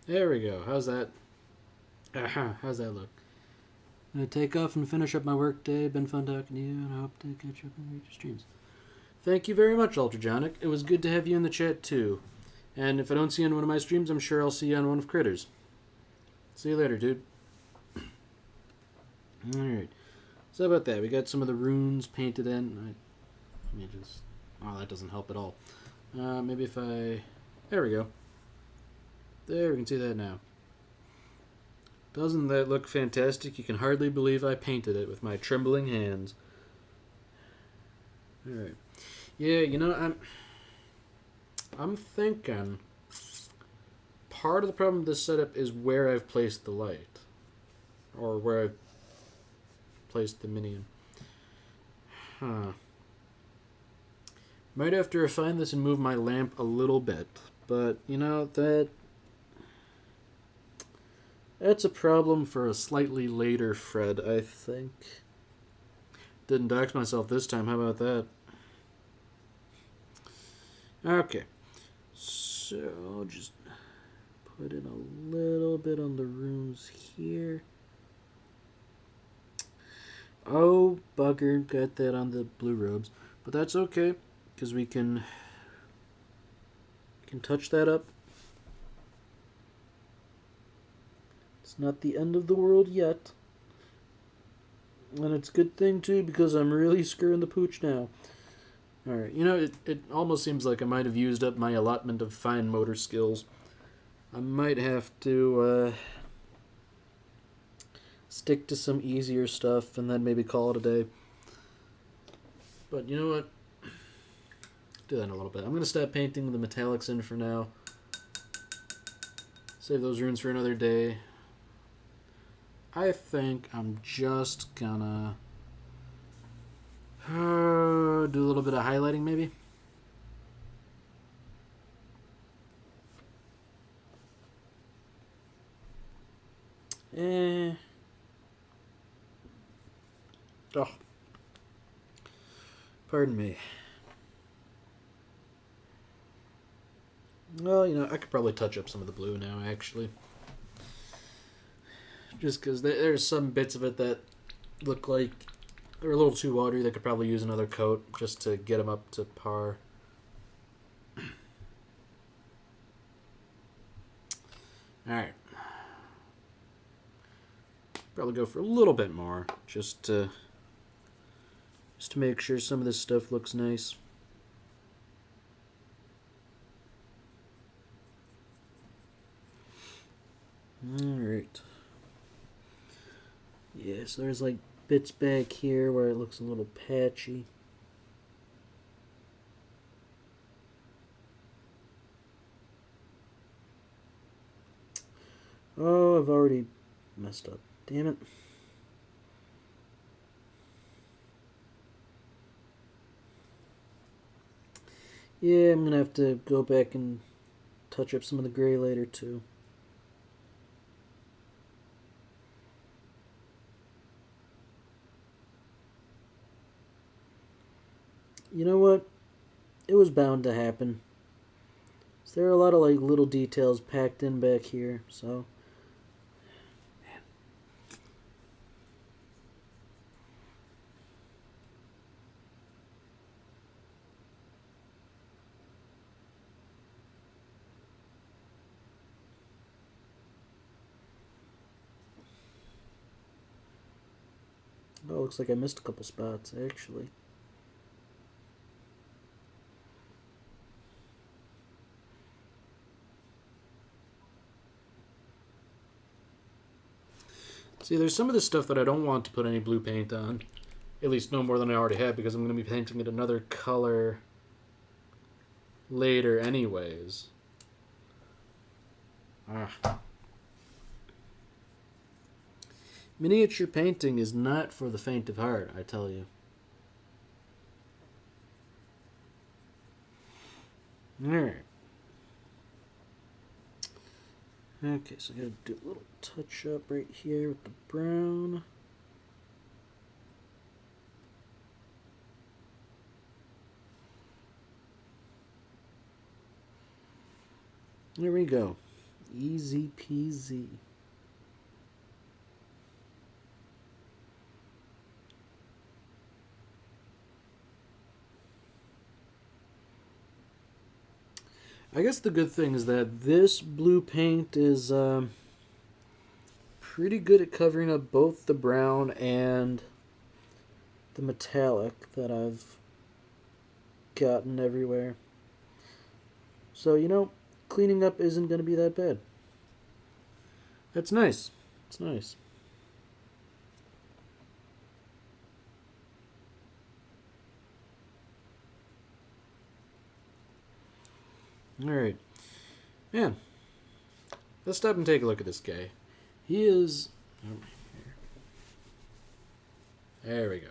There we go. How's that? How's that look? I'm going to take off and finish up my work day. Been fun talking to you, and I hope to catch up and read your streams. Thank you very much, Ultrajonic. It was good to have you in the chat, too. And if I don't see you on one of my streams, I'm sure I'll see you on one of Critters. See you later, dude. Alright. So about that, we got some of the runes painted in. Let me just... Oh, that doesn't help at all. Maybe if I... There we go. There, we can see that now. Doesn't that look fantastic? You can hardly believe I painted it with my trembling hands. Alright. Yeah, you know, I'm thinking part of the problem with this setup is where I've placed the light. Or where I've placed the minion. Might have to refine this and move my lamp a little bit. But, you know, that's a problem for a slightly later Fred, I think. Didn't dox myself this time, how about that? Okay. So, just put in a little bit on the runes here. Oh, bugger, got that on the blue robes. But that's okay, because we can touch that up. It's not the end of the world yet. And it's a good thing, too, because I'm really screwing the pooch now. Alright, you know, it almost seems like I might have used up my allotment of fine motor skills. I might have to stick to some easier stuff and then maybe call it a day. But you know what? Do that in a little bit. I'm going to stop painting the metallics in for now. Save those runes for another day. I think I'm just gonna do a little bit of highlighting maybe. Oh. Pardon me. Well, you know, I could probably touch up some of the blue now, actually. Just because there's some bits of it that look like they're a little too watery. They could probably use another coat just to get them up to par. Alright. Probably go for a little bit more, just to make sure some of this stuff looks nice. Alright. Yeah, so there's like bits back here where it looks a little patchy. Oh, I've already messed up. Damn it. Yeah, I'm gonna have to go back and touch up some of the gray later too. You know what? It was bound to happen. So there are a lot of like little details packed in back here, so oh, looks like I missed a couple spots actually. See, there's some of this stuff that I don't want to put any blue paint on. At least no more than I already have, because I'm going to be painting it another color later anyways. Miniature painting is not for the faint of heart, I tell you. Alright. Okay, so I gotta do a little touch up right here with the brown. There we go. Easy peasy. I guess the good thing is that this blue paint is pretty good at covering up both the brown and the metallic that I've gotten everywhere. So, cleaning up isn't going to be that bad. That's nice. It's nice. Alright. Man, let's stop and take a look at this guy. He is... There we go.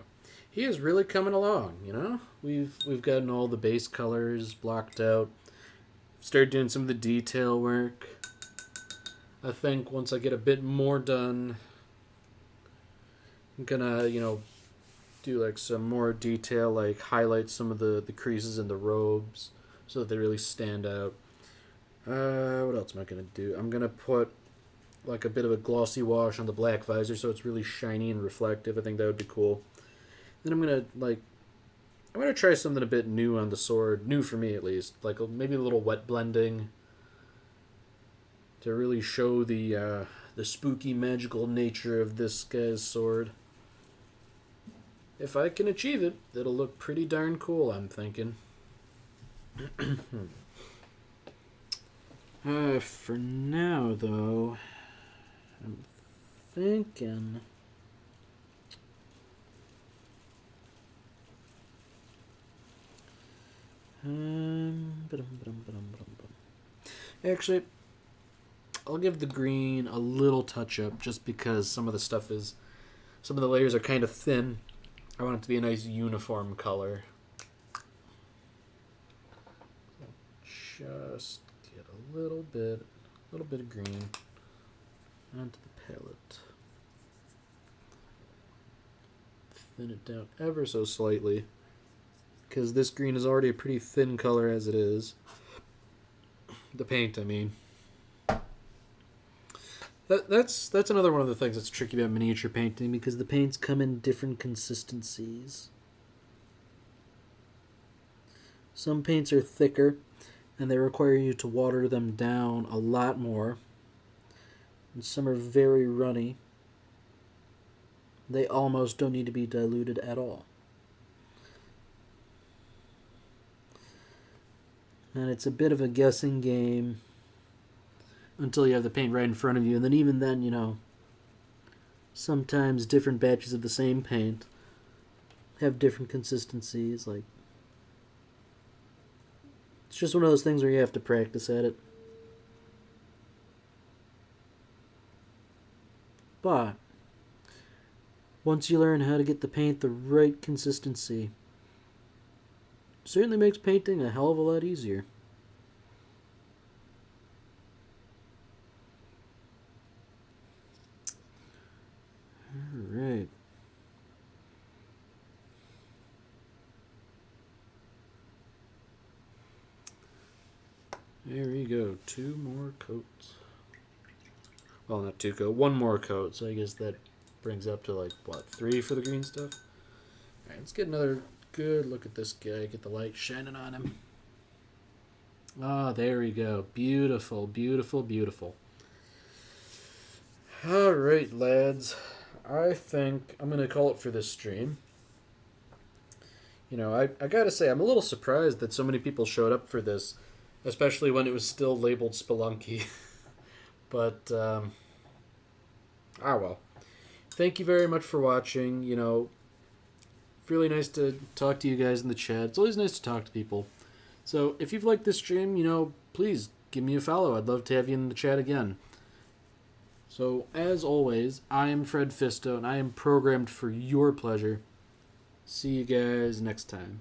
He is really coming along, We've gotten all the base colors blocked out. Started doing some of the detail work. I think once I get a bit more done, I'm gonna, do like some more detail, like highlight some of the creases in the robes so that they really stand out. What else am I gonna do? I'm gonna put like a bit of a glossy wash on the black visor so it's really shiny and reflective. I think that would be cool. Then I'm gonna try something a bit new on the sword, new for me at least, like maybe a little wet blending to really show the spooky magical nature of this guy's sword. If I can achieve it, it'll look pretty darn cool, I'm thinking. For now, though, I'm thinking... Actually, I'll give the green a little touch up just because some of the layers are kind of thin. I want it to be a nice uniform color. Just get a little bit of green onto the palette. Thin it down ever so slightly, because this green is already a pretty thin color as it is. The paint, I mean. That's another one of the things that's tricky about miniature painting, because the paints come in different consistencies. Some paints are thicker, and they require you to water them down a lot more. And some are very runny. They almost don't need to be diluted at all. And it's a bit of a guessing game until you have the paint right in front of you. And then even then, sometimes different batches of the same paint have different consistencies. Like, it's just one of those things where you have to practice at it. But once you learn how to get the paint the right consistency, it certainly makes painting a hell of a lot easier. Alright. There we go. 2 more coats. Well, not 2 coats. 1 more coat. So I guess that brings up to 3 for the green stuff. Alright, let's get another good look at this guy. Get the light shining on him. Ah, there we go. Beautiful, beautiful, beautiful. Alright, lads. I think I'm going to call it for this stream. I gotta say, I'm a little surprised that so many people showed up for this, especially when it was still labeled Spelunky. But, well. Thank you very much for watching. Really nice to talk to you guys in the chat. It's always nice to talk to people. So, if you've liked this stream, please give me a follow. I'd love to have you in the chat again. So, as always, I am Fred Fisto, and I am programmed for your pleasure. See you guys next time.